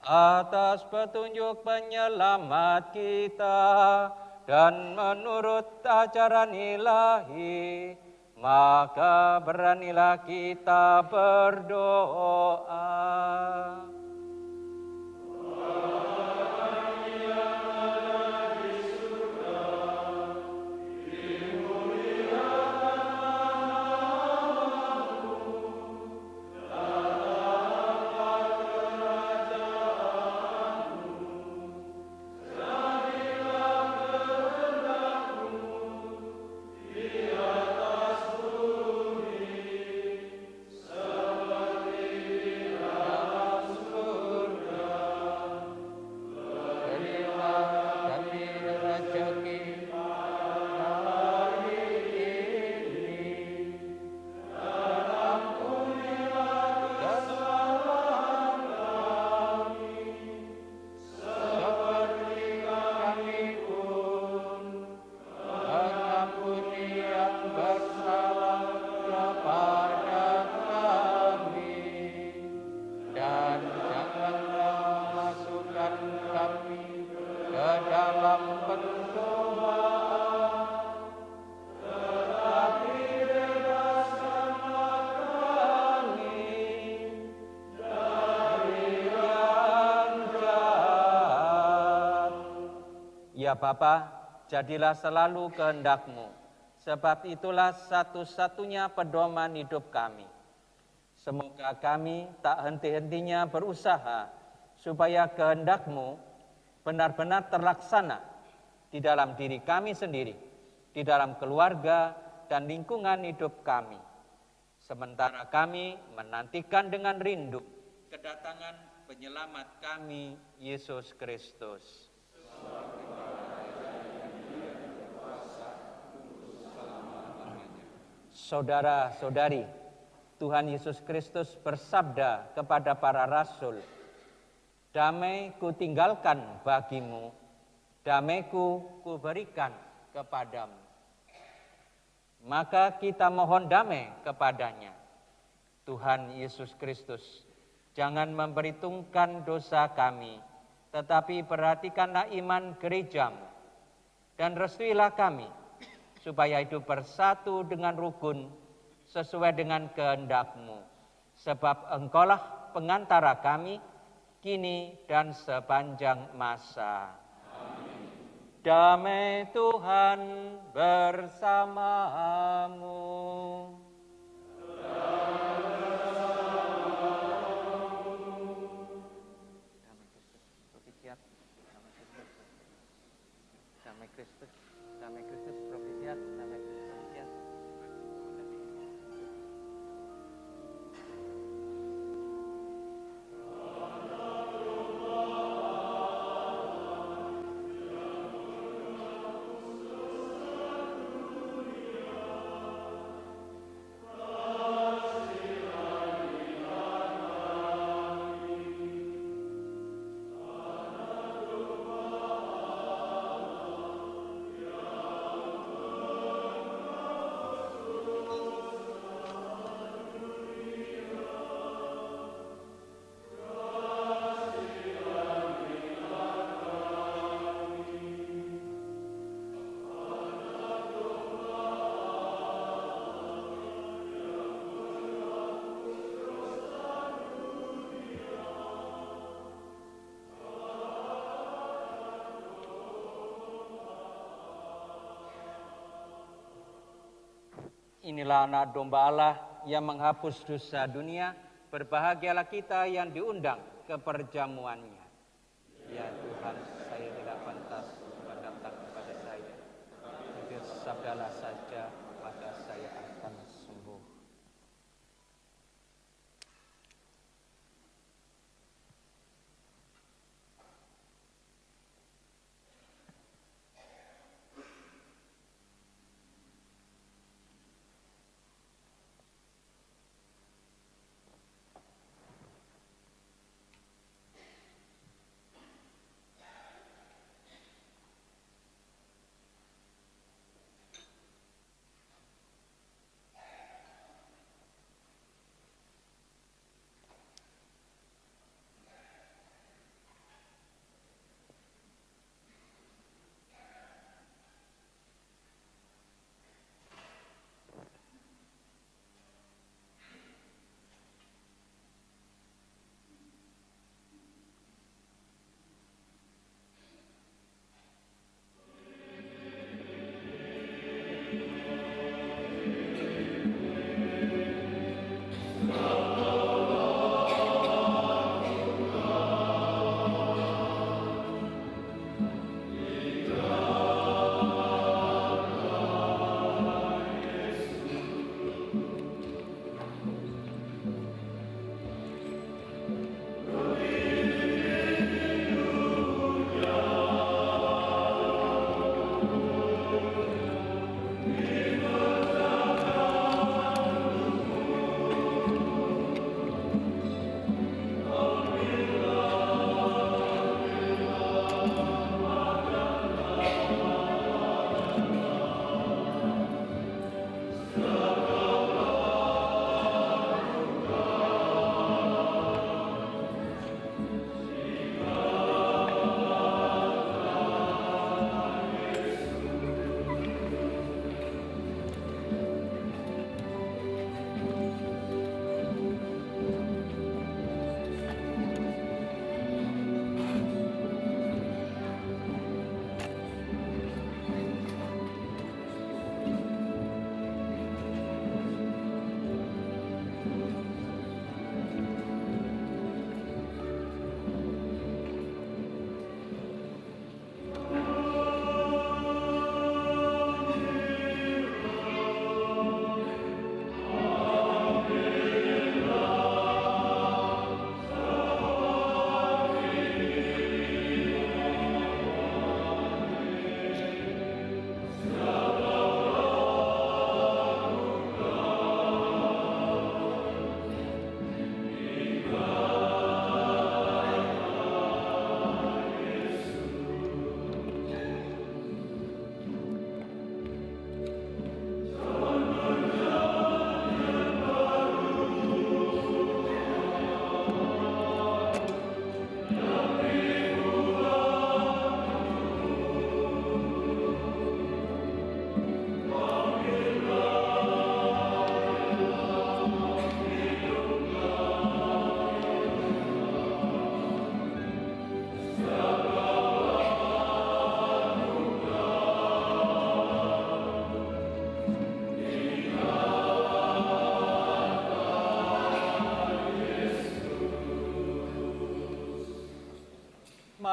Atas petunjuk penyelamat kita dan menurut ajaran ilahi, maka beranilah kita berdoa. Ya Bapa, jadilah selalu kehendak-Mu, sebab itulah satu-satunya pedoman hidup kami. Semoga kami tak henti-hentinya berusaha supaya kehendak-Mu benar-benar terlaksana di dalam diri kami sendiri, di dalam keluarga dan lingkungan hidup kami. Sementara kami menantikan dengan rindu kedatangan penyelamat kami, Yesus Kristus. Saudara-saudari, Tuhan Yesus Kristus bersabda kepada para rasul, "Damai kutinggalkan bagimu, damaiku kuberikan kepadamu." Maka kita mohon damai kepadanya. Tuhan Yesus Kristus, jangan memperhitungkan dosa kami, tetapi perhatikanlah iman gerejamu, dan restuilah kami, supaya hidup bersatu dengan rukun, sesuai dengan kehendak-Mu. Sebab Engkaulah pengantara kami, kini dan sepanjang masa. Damai Tuhan bersamamu. Damai Kristus, damai Kristus propitiat, damai Kristus propitiat. Inilah anak domba Allah yang menghapus dosa dunia. Berbahagialah kita yang diundang ke perjamuannya. Ya Tuhan, saya tidak pantas Engkau datang kepada saya. Tapi sabdalah saja, maka saya akan sembuh.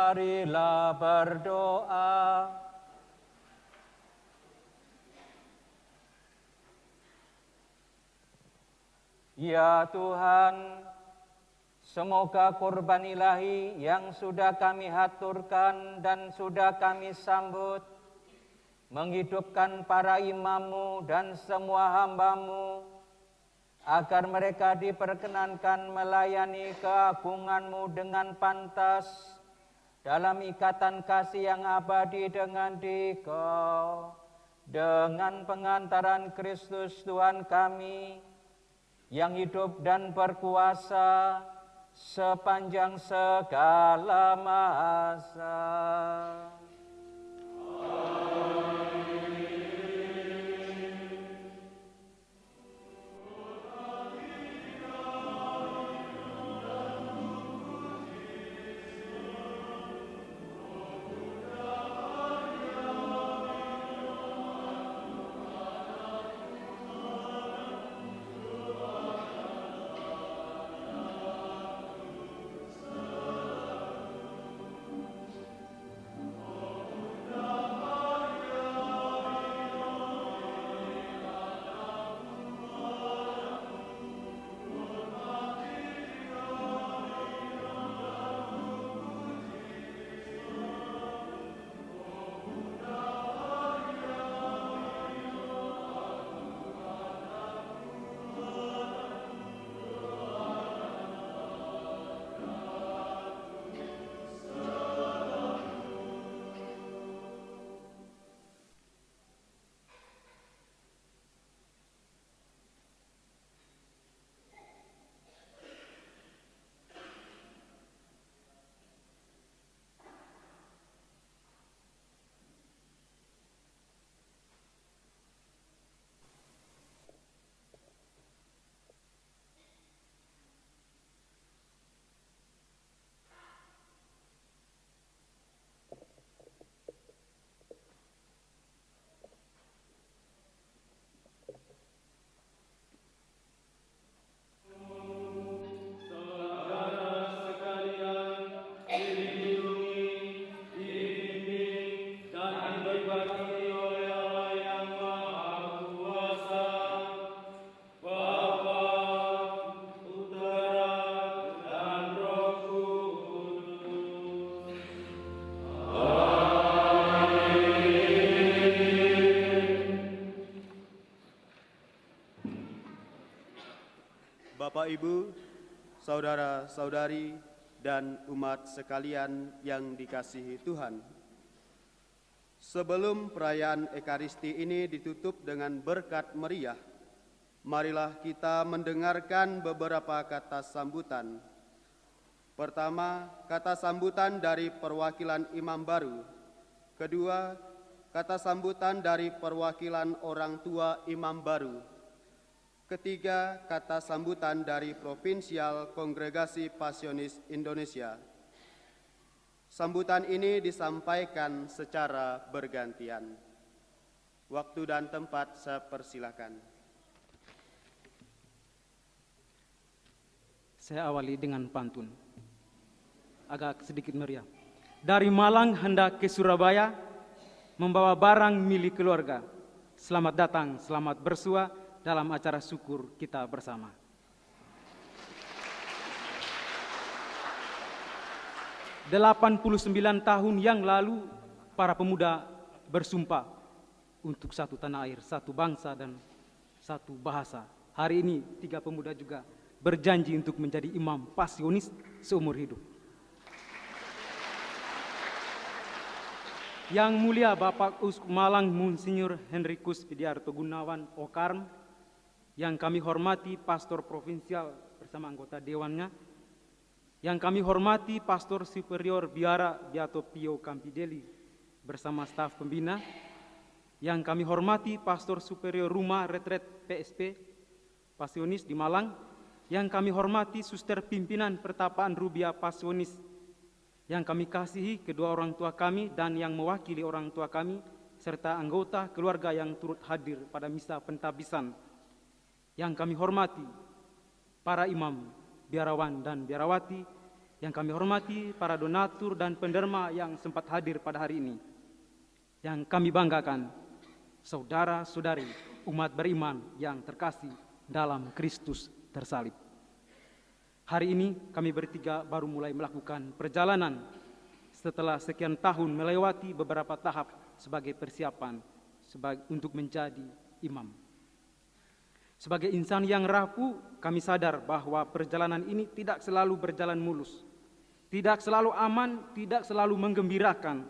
Marilah berdoa. Ya Tuhan, semoga kurban ilahi yang sudah kami haturkan dan sudah kami sambut, menghidupkan para imam-Mu dan semua hamba-Mu, agar mereka diperkenankan melayani keagungan-Mu dengan pantas, dalam ikatan kasih yang abadi dengan Dikau, dengan pengantaran Kristus Tuhan kami, yang hidup dan berkuasa sepanjang segala masa. Bapak, Ibu, saudara-saudari, dan umat sekalian yang dikasihi Tuhan. Sebelum perayaan Ekaristi ini ditutup dengan berkat meriah, marilah kita mendengarkan beberapa kata sambutan. Pertama, kata sambutan dari perwakilan imam baru. Kedua, kata sambutan dari perwakilan orang tua imam baru. Ketiga, kata sambutan dari Provinsial Kongregasi Pasionis Indonesia. Sambutan ini disampaikan secara bergantian. Waktu dan tempat saya persilakan. Saya awali dengan pantun, agak sedikit meriah. Dari Malang hendak ke Surabaya, membawa barang milik keluarga. Selamat datang, selamat bersua dalam acara syukur kita bersama. "89 tahun yang lalu, para pemuda bersumpah untuk satu tanah air, satu bangsa, dan satu bahasa. Hari ini 3 pemuda juga berjanji untuk menjadi imam pasionis seumur hidup. Yang mulia Bapak Uskup Malang Monsinyur Henrikus Widiarto Gunawan Okarm, yang kami hormati Pastor Provinsial bersama anggota Dewannya, yang kami hormati Pastor Superior Biara Beato Pio Campideli bersama staf pembina, yang kami hormati Pastor Superior Rumah Retret PSP Pasionis di Malang, yang kami hormati Suster Pimpinan Pertapaan Rubia Pasionis, yang kami kasihi kedua orang tua kami dan yang mewakili orang tua kami, serta anggota keluarga yang turut hadir pada misa pentabisan, yang kami hormati para imam, biarawan dan biarawati, Yang kami hormati para donatur dan penderma yang sempat hadir pada hari ini. Yang kami banggakan, saudara-saudari umat beriman yang terkasih dalam Kristus tersalib. Hari ini kami bertiga baru mulai melakukan perjalanan setelah sekian tahun melewati beberapa tahap sebagai persiapan untuk menjadi imam. Sebagai insan yang rapuh, kami sadar bahwa perjalanan ini tidak selalu berjalan mulus, tidak selalu aman, tidak selalu menggembirakan,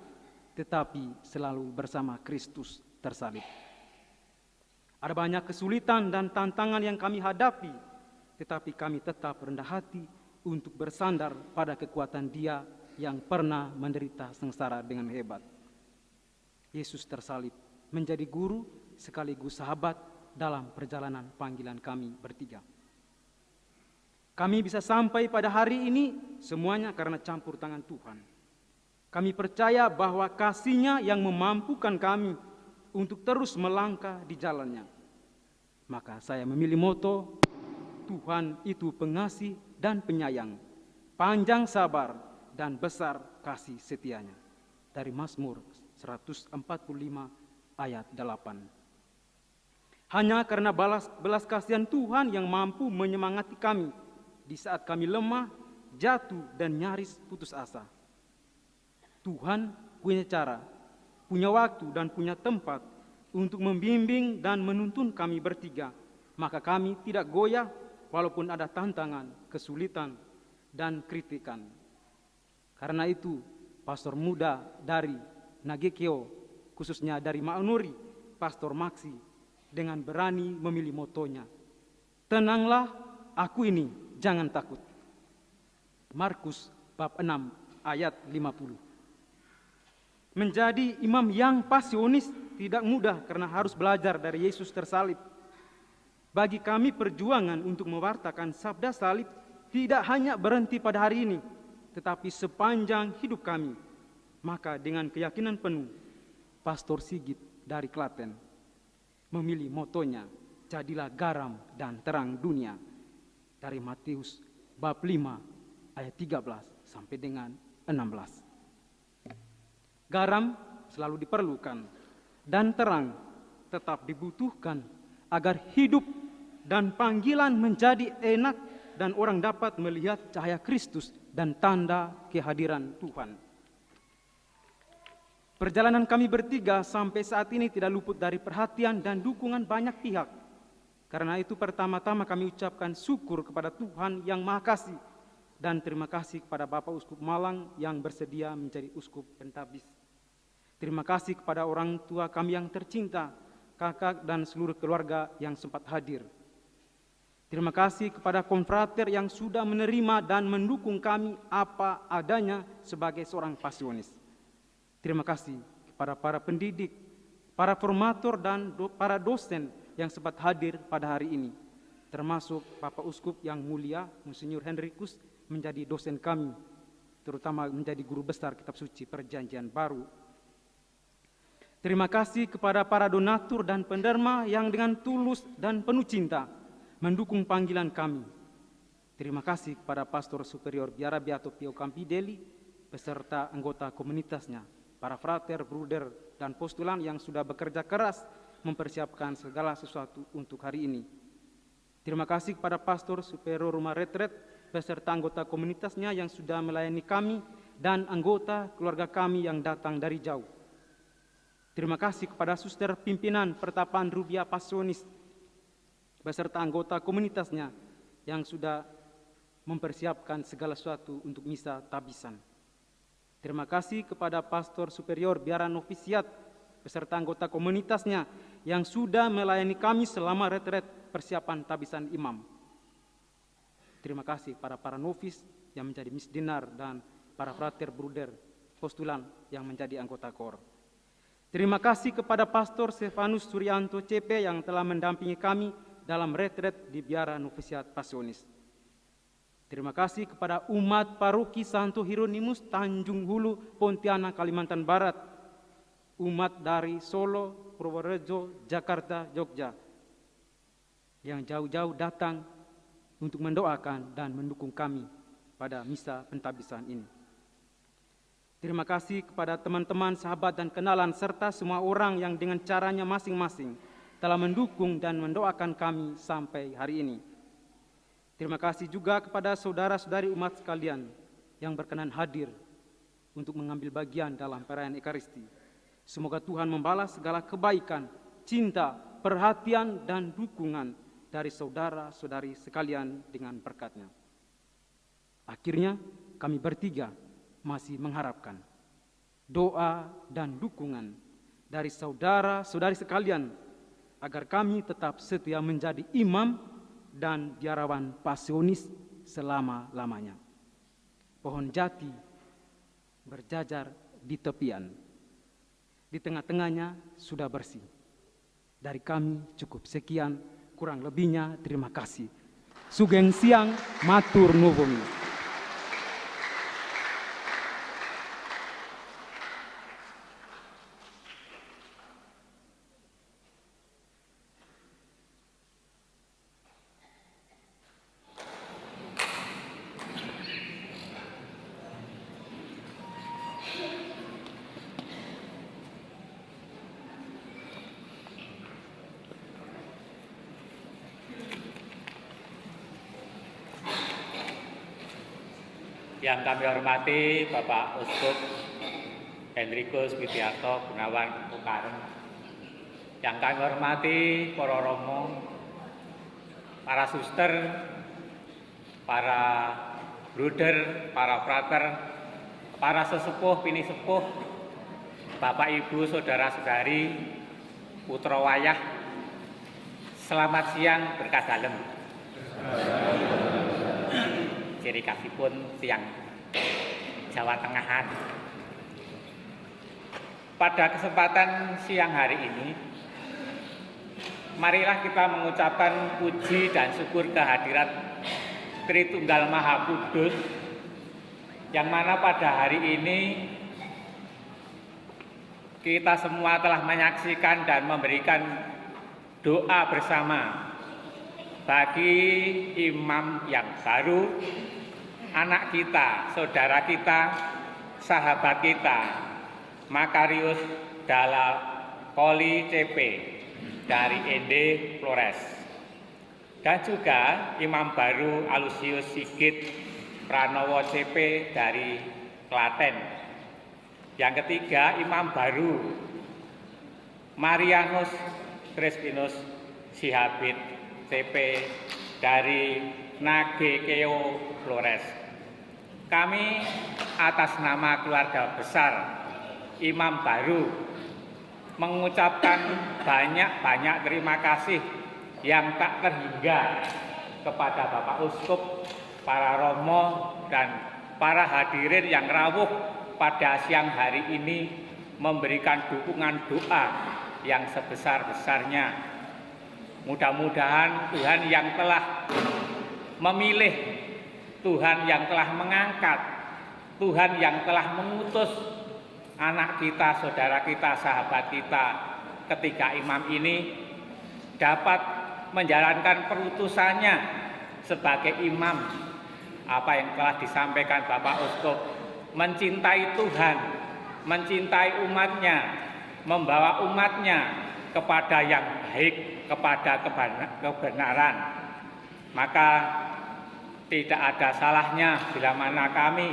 tetapi selalu bersama Kristus tersalib. Ada banyak kesulitan dan tantangan yang kami hadapi, tetapi kami tetap rendah hati untuk bersandar pada kekuatan Dia yang pernah menderita sengsara dengan hebat. Yesus tersalib menjadi guru sekaligus sahabat dalam perjalanan panggilan kami bertiga. Kami bisa sampai pada hari ini semuanya karena campur tangan Tuhan. Kami percaya bahwa kasih-Nya yang memampukan kami untuk terus melangkah di jalannya. Maka saya memilih moto, Tuhan itu pengasih dan penyayang, panjang sabar dan besar kasih setianya. Dari Mazmur 145 ayat 8. Hanya karena belas kasihan Tuhan yang mampu menyemangati kami di saat kami lemah, jatuh, dan nyaris putus asa. Tuhan punya cara, punya waktu, dan punya tempat untuk membimbing dan menuntun kami bertiga. Maka kami tidak goyah walaupun ada tantangan, kesulitan, dan kritikan. Karena itu, pastor muda dari Nagekeo, khususnya dari Maunuri, Pastor Maksi, dengan berani memilih motonya, tenanglah, aku ini, jangan takut. Markus bab 6 ayat 50. Menjadi imam yang pasionis tidak mudah karena harus belajar dari Yesus tersalib. Bagi kami perjuangan untuk mewartakan sabda salib tidak hanya berhenti pada hari ini, tetapi sepanjang hidup kami. Maka dengan keyakinan penuh, Pastor Sigit dari Klaten memilih motonya, jadilah garam dan terang dunia, dari Matius bab 5 ayat 13 sampai dengan 16. Garam selalu diperlukan dan terang tetap dibutuhkan agar hidup dan panggilan menjadi enak dan orang dapat melihat cahaya Kristus dan tanda kehadiran Tuhan. Perjalanan kami bertiga sampai saat ini tidak luput dari perhatian dan dukungan banyak pihak. Karena itu pertama-tama kami ucapkan syukur kepada Tuhan yang Maha Kasih dan terima kasih kepada Bapak Uskup Malang yang bersedia menjadi Uskup Pentabis. Terima kasih kepada orang tua kami yang tercinta, kakak dan seluruh keluarga yang sempat hadir. Terima kasih kepada konfrater yang sudah menerima dan mendukung kami apa adanya sebagai seorang pasionis. Terima kasih kepada para pendidik, para formator dan para dosen yang sempat hadir pada hari ini, termasuk Bapak Uskup yang mulia, Monsinyur Henrikus, menjadi dosen kami, terutama menjadi guru besar Kitab Suci Perjanjian Baru. Terima kasih kepada para donatur dan penderma yang dengan tulus dan penuh cinta mendukung panggilan kami. Terima kasih kepada Pastor Superior Biara Beato Pio Campideli beserta anggota komunitasnya, para frater, bruder, dan postulan yang sudah bekerja keras mempersiapkan segala sesuatu untuk hari ini. Terima kasih kepada Pastor Superior Rumah Retret beserta anggota komunitasnya yang sudah melayani kami dan anggota keluarga kami yang datang dari jauh. Terima kasih kepada suster pimpinan Pertapaan Rubia Pasionis beserta anggota komunitasnya yang sudah mempersiapkan segala sesuatu untuk misa tabisan. Terima kasih kepada Pastor Superior Biara Novisiat beserta anggota komunitasnya yang sudah melayani kami selama retret persiapan tabisan imam. Terima kasih para novis yang menjadi misdinar dan para frater bruder postulan yang menjadi anggota KOR. Terima kasih kepada Pastor Stefanus Suryanto CP yang telah mendampingi kami dalam retret di Biara Novisiat Pasionis. Terima kasih kepada umat Paroki Santo Hieronymus Tanjung Hulu, Pontianak, Kalimantan Barat, umat dari Solo, Purworejo, Jakarta, Jogja, yang jauh-jauh datang untuk mendoakan dan mendukung kami pada misa pentabisan ini. Terima kasih kepada teman-teman, sahabat, dan kenalan, serta semua orang yang dengan caranya masing-masing telah mendukung dan mendoakan kami sampai hari ini. Terima kasih juga kepada saudara-saudari umat sekalian yang berkenan hadir untuk mengambil bagian dalam perayaan Ekaristi. Semoga Tuhan membalas segala kebaikan, cinta, perhatian, dan dukungan dari saudara-saudari sekalian dengan berkat-Nya. Akhirnya, kami bertiga masih mengharapkan doa dan dukungan dari saudara-saudari sekalian agar kami tetap setia menjadi imam dan biarawan pasionis selama-lamanya. Pohon jati berjajar di tepian, di tengah-tengahnya sudah bersih. Dari kami cukup sekian, kurang lebihnya terima kasih. Sugeng siang, matur nuwun. Yang kami hormati Bapak Uskup Hendrikus Widiarto Gunawan Ukarem, yang kami hormati para romo, para suster, para bruder, para frater, para sesepuh, pini sepuh, Bapak Ibu, saudara-saudari, putra wayah, selamat siang berkah dalem. Ciri kasihpun siang Jawa Tengahan. Pada kesempatan siang hari ini, marilah kita mengucapkan puji dan syukur kehadirat Tritunggal Maha Kudus, yang mana pada hari ini kita semua telah menyaksikan dan memberikan doa bersama bagi imam yang baru, anak kita, saudara kita, sahabat kita, Makarius Dalla Koli CP dari Ende Flores, dan juga imam baru Alusius Sigit Pranowo CP dari Klaten. Yang ketiga, imam baru Marianus Crispinus Sihabit CP dari Nagekeo Flores. Kami atas nama keluarga besar imam baru mengucapkan banyak-banyak terima kasih yang tak terhingga kepada Bapak Uskup, para romo, dan para hadirin yang rawuh pada siang hari ini memberikan dukungan doa yang sebesar-besarnya. Mudah-mudahan Tuhan yang telah memilih, Tuhan yang telah mengangkat, Tuhan yang telah mengutus anak kita, saudara kita, sahabat kita, ketiga imam ini dapat menjalankan perutusannya sebagai imam. Apa yang telah disampaikan Bapak Uskup, mencintai Tuhan, mencintai umatnya, membawa umatnya kepada yang baik, kepada kebenaran. Maka tidak ada salahnya bila mana kami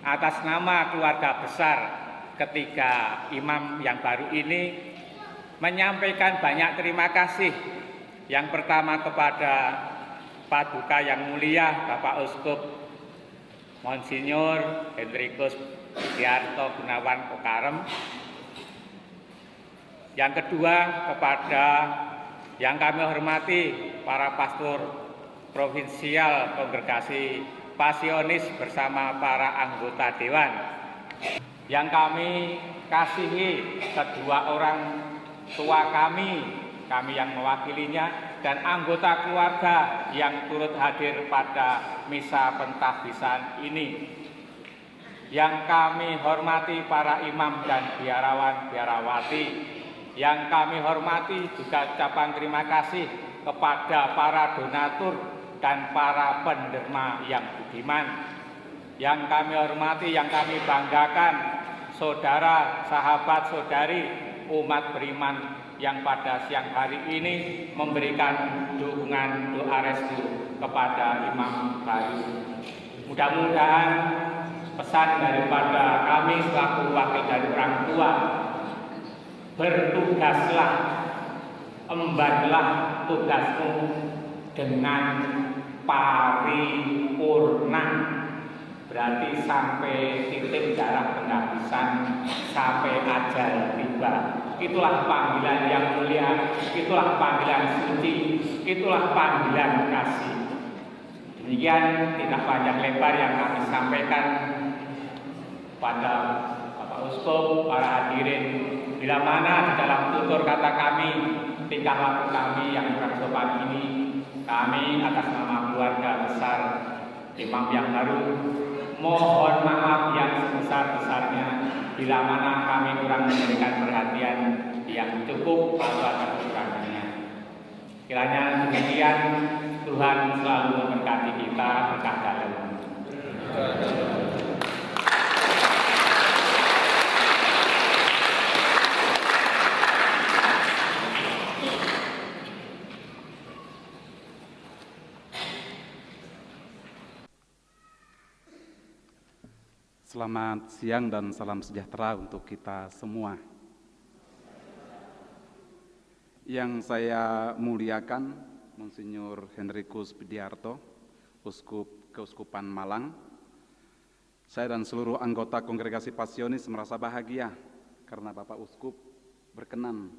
atas nama keluarga besar ketiga imam yang baru ini menyampaikan banyak terima kasih. Yang pertama kepada Paduka yang mulia Bapak Uskup Monsinyur Hendrikus Widiarto Gunawan Ukarem. Yang kedua kepada yang kami hormati para pastor provinsial Kongregasi Pasionis bersama para anggota dewan. Yang kami kasihi kedua orang tua kami yang mewakilinya, dan anggota keluarga yang turut hadir pada misa pentabisan ini. Yang kami hormati para imam dan biarawan-biarawati. Yang kami hormati juga ucapan terima kasih kepada para donatur dan para penderma yang budiman. Yang kami hormati, yang kami banggakan, saudara, sahabat, saudari, umat beriman yang pada siang hari ini memberikan dukungan doa restu kepada Imam baru. Mudah-mudahan pesan daripada kami selaku wakil dari orang tua, bertugaslah, embanlah tugasmu dengan paripurna, berarti sampai titik darah penghabisan, sampai ajal tiba. Itulah panggilan yang mulia, itulah panggilan suci, itulah panggilan kasih. Demikian tidak panjang lebar yang kami sampaikan pada Bapak Uskup, para hadirin, bila mana di dalam tutur kata kami, tingkah laku kami yang kurang sopan ini, kami atas nama keluarga besar Imam yang baru mohon maaf yang sebesar-besarnya bila mana kami kurang memberikan perhatian yang cukup atau ada kekurangannya. Kiranya demikian, Tuhan selalu memberkati kita berkah dalam. Selamat siang dan salam sejahtera untuk kita semua. Yang saya muliakan, Monsinyur Henrikus Pidiarto, Uskup Keuskupan Malang. Saya dan seluruh anggota Kongregasi Pasionis merasa bahagia karena Bapak Uskup berkenan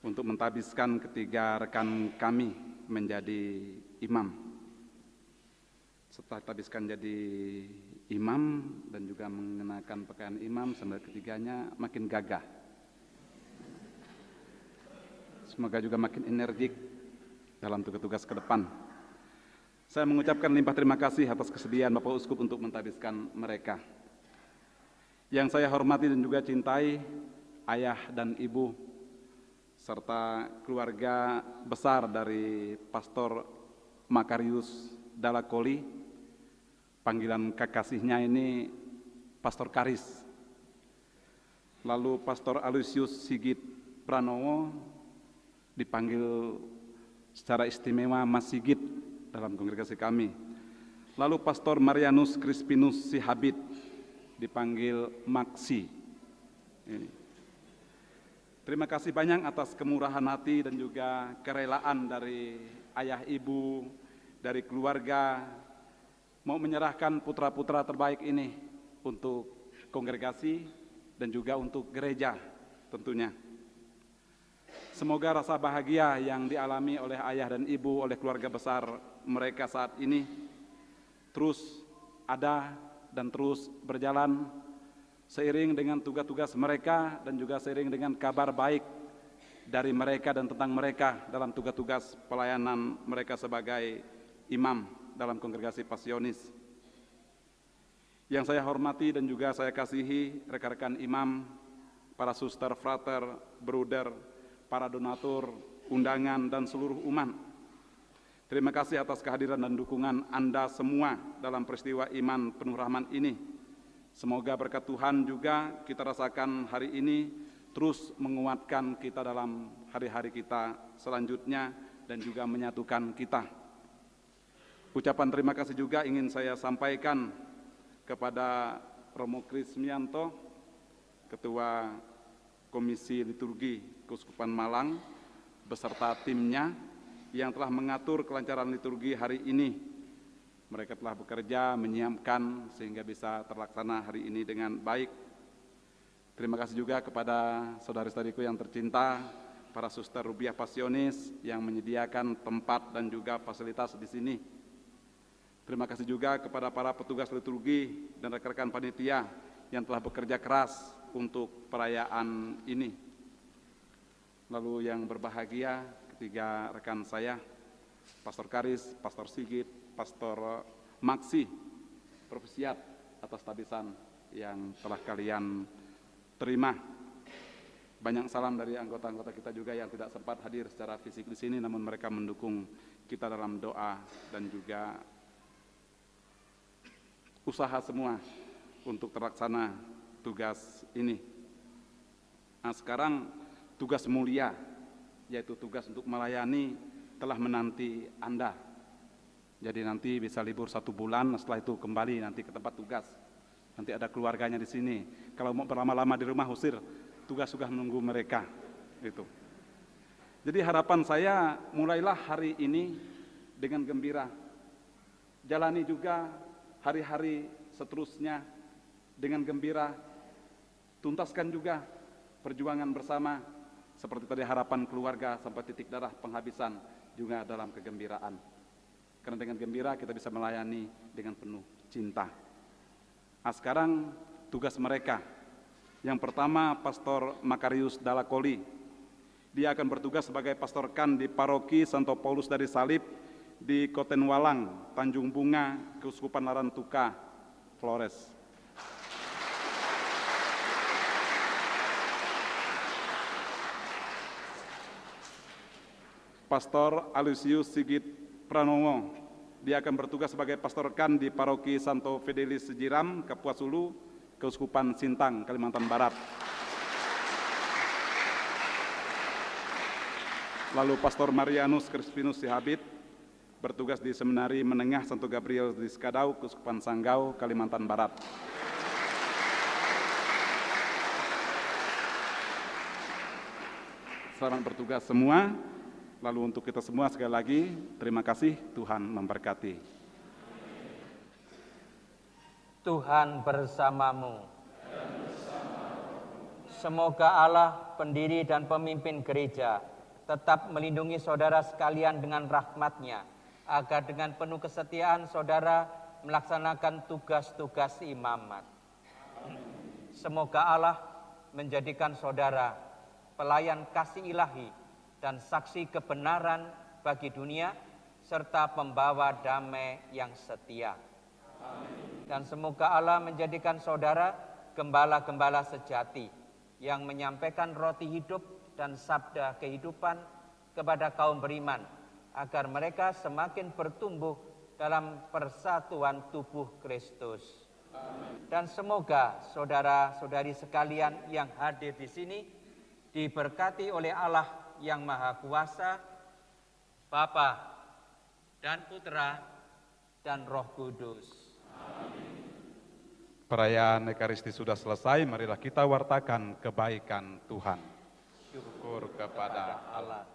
untuk mentabiskan ketiga rekan kami menjadi imam. Setelah tabiskan jadi imam dan juga mengenakan pakaian imam, sambil ketiganya makin gagah. Semoga juga makin energik dalam tugas-tugas ke depan. Saya mengucapkan limpah terima kasih atas kesediaan Bapak Uskup untuk mentabiskan mereka. Yang saya hormati dan juga cintai, ayah dan ibu, serta keluarga besar dari Pastor Makarius Dalakoli. Panggilan kekasihnya ini Pastor Karis. Lalu Pastor Aloysius Sigit Pranowo dipanggil secara istimewa Mas Sigit dalam kongregasi kami. Lalu Pastor Marianus Crispinus Sihabit dipanggil Maksi. Ini. Terima kasih banyak atas kemurahan hati dan juga kerelaan dari ayah ibu, dari keluarga, mau menyerahkan putra-putra terbaik ini untuk kongregasi dan juga untuk gereja tentunya. Semoga rasa bahagia yang dialami oleh ayah dan ibu, oleh keluarga besar mereka saat ini terus ada dan terus berjalan seiring dengan tugas-tugas mereka dan juga seiring dengan kabar baik dari mereka dan tentang mereka dalam tugas-tugas pelayanan mereka sebagai imam dalam Kongregasi Pasionis. Yang saya hormati dan juga saya kasihi rekan-rekan imam, para suster, frater, bruder, para donatur, undangan, dan seluruh umat. Terima kasih atas kehadiran dan dukungan Anda semua dalam peristiwa iman penuh rahmat ini. Semoga berkat Tuhan juga kita rasakan hari ini terus menguatkan kita dalam hari-hari kita selanjutnya dan juga menyatukan kita. Ucapan terima kasih juga ingin saya sampaikan kepada Romo Krismianto, Ketua Komisi Liturgi Keuskupan Malang, beserta timnya yang telah mengatur kelancaran liturgi hari ini. Mereka telah bekerja, menyiapkan sehingga bisa terlaksana hari ini dengan baik. Terima kasih juga kepada saudara-saudariku yang tercinta, para suster Rubiah Pasionis yang menyediakan tempat dan juga fasilitas di sini. Terima kasih juga kepada para petugas liturgi dan rekan-rekan panitia yang telah bekerja keras untuk perayaan ini. Lalu yang berbahagia, ketiga rekan saya, Pastor Karis, Pastor Sigit, Pastor Maksi, Profesiat atas tabisan yang telah kalian terima. Banyak salam dari anggota-anggota kita juga yang tidak sempat hadir secara fisik di sini, namun mereka mendukung kita dalam doa dan juga usaha semua untuk terlaksana tugas ini. Nah, sekarang tugas mulia, yaitu tugas untuk melayani, telah menanti Anda. Jadi nanti bisa libur 1 bulan, setelah itu kembali nanti ke tempat tugas. Nanti ada keluarganya di sini. Kalau mau berlama-lama di rumah, usir, tugas sudah menunggu mereka. Gitu. Jadi harapan saya, mulailah hari ini dengan gembira. Jalani juga hari-hari seterusnya dengan gembira. Tuntaskan juga perjuangan bersama, seperti tadi harapan keluarga sampai titik darah penghabisan, juga dalam kegembiraan. Karena dengan gembira kita bisa melayani dengan penuh cinta. Nah, sekarang tugas mereka. Yang pertama, Pastor Makarius Dalakoli. Dia akan bertugas sebagai pastor kan di Paroki Santo Paulus dari Salib di Kotenwalang, Tanjung Bunga, Keuskupan Larantuka, Flores. Pastor Alusius Sigit Pranowo, dia akan bertugas sebagai pastor kan di Paroki Santo Fidelis Sejiram, Kapuas Hulu, Keuskupan Sintang, Kalimantan Barat. Lalu Pastor Marianus Crispinus Sihabit bertugas di Seminari Menengah Santo Gabriel di Skadau, Keuskupan Sanggau, Kalimantan Barat. Selamat bertugas semua. Lalu untuk kita semua sekali lagi, terima kasih, Tuhan memberkati. Tuhan bersamamu. Semoga Allah, pendiri dan pemimpin gereja, tetap melindungi saudara sekalian dengan rahmat-Nya, agar dengan penuh kesetiaan saudara melaksanakan tugas-tugas imamat. Semoga Allah menjadikan saudara pelayan kasih ilahi dan saksi kebenaran bagi dunia, serta pembawa damai yang setia. Amin. Dan semoga Allah menjadikan saudara gembala-gembala sejati yang menyampaikan roti hidup dan sabda kehidupan kepada kaum beriman, agar mereka semakin bertumbuh dalam persatuan tubuh Kristus. Amin. Dan semoga saudara-saudari sekalian yang hadir di sini diberkati oleh Allah yang Maha Kuasa, Bapa dan Putra dan Roh Kudus. Amin. Perayaan Ekaristi sudah selesai, marilah kita wartakan kebaikan Tuhan. Syukur kepada Allah.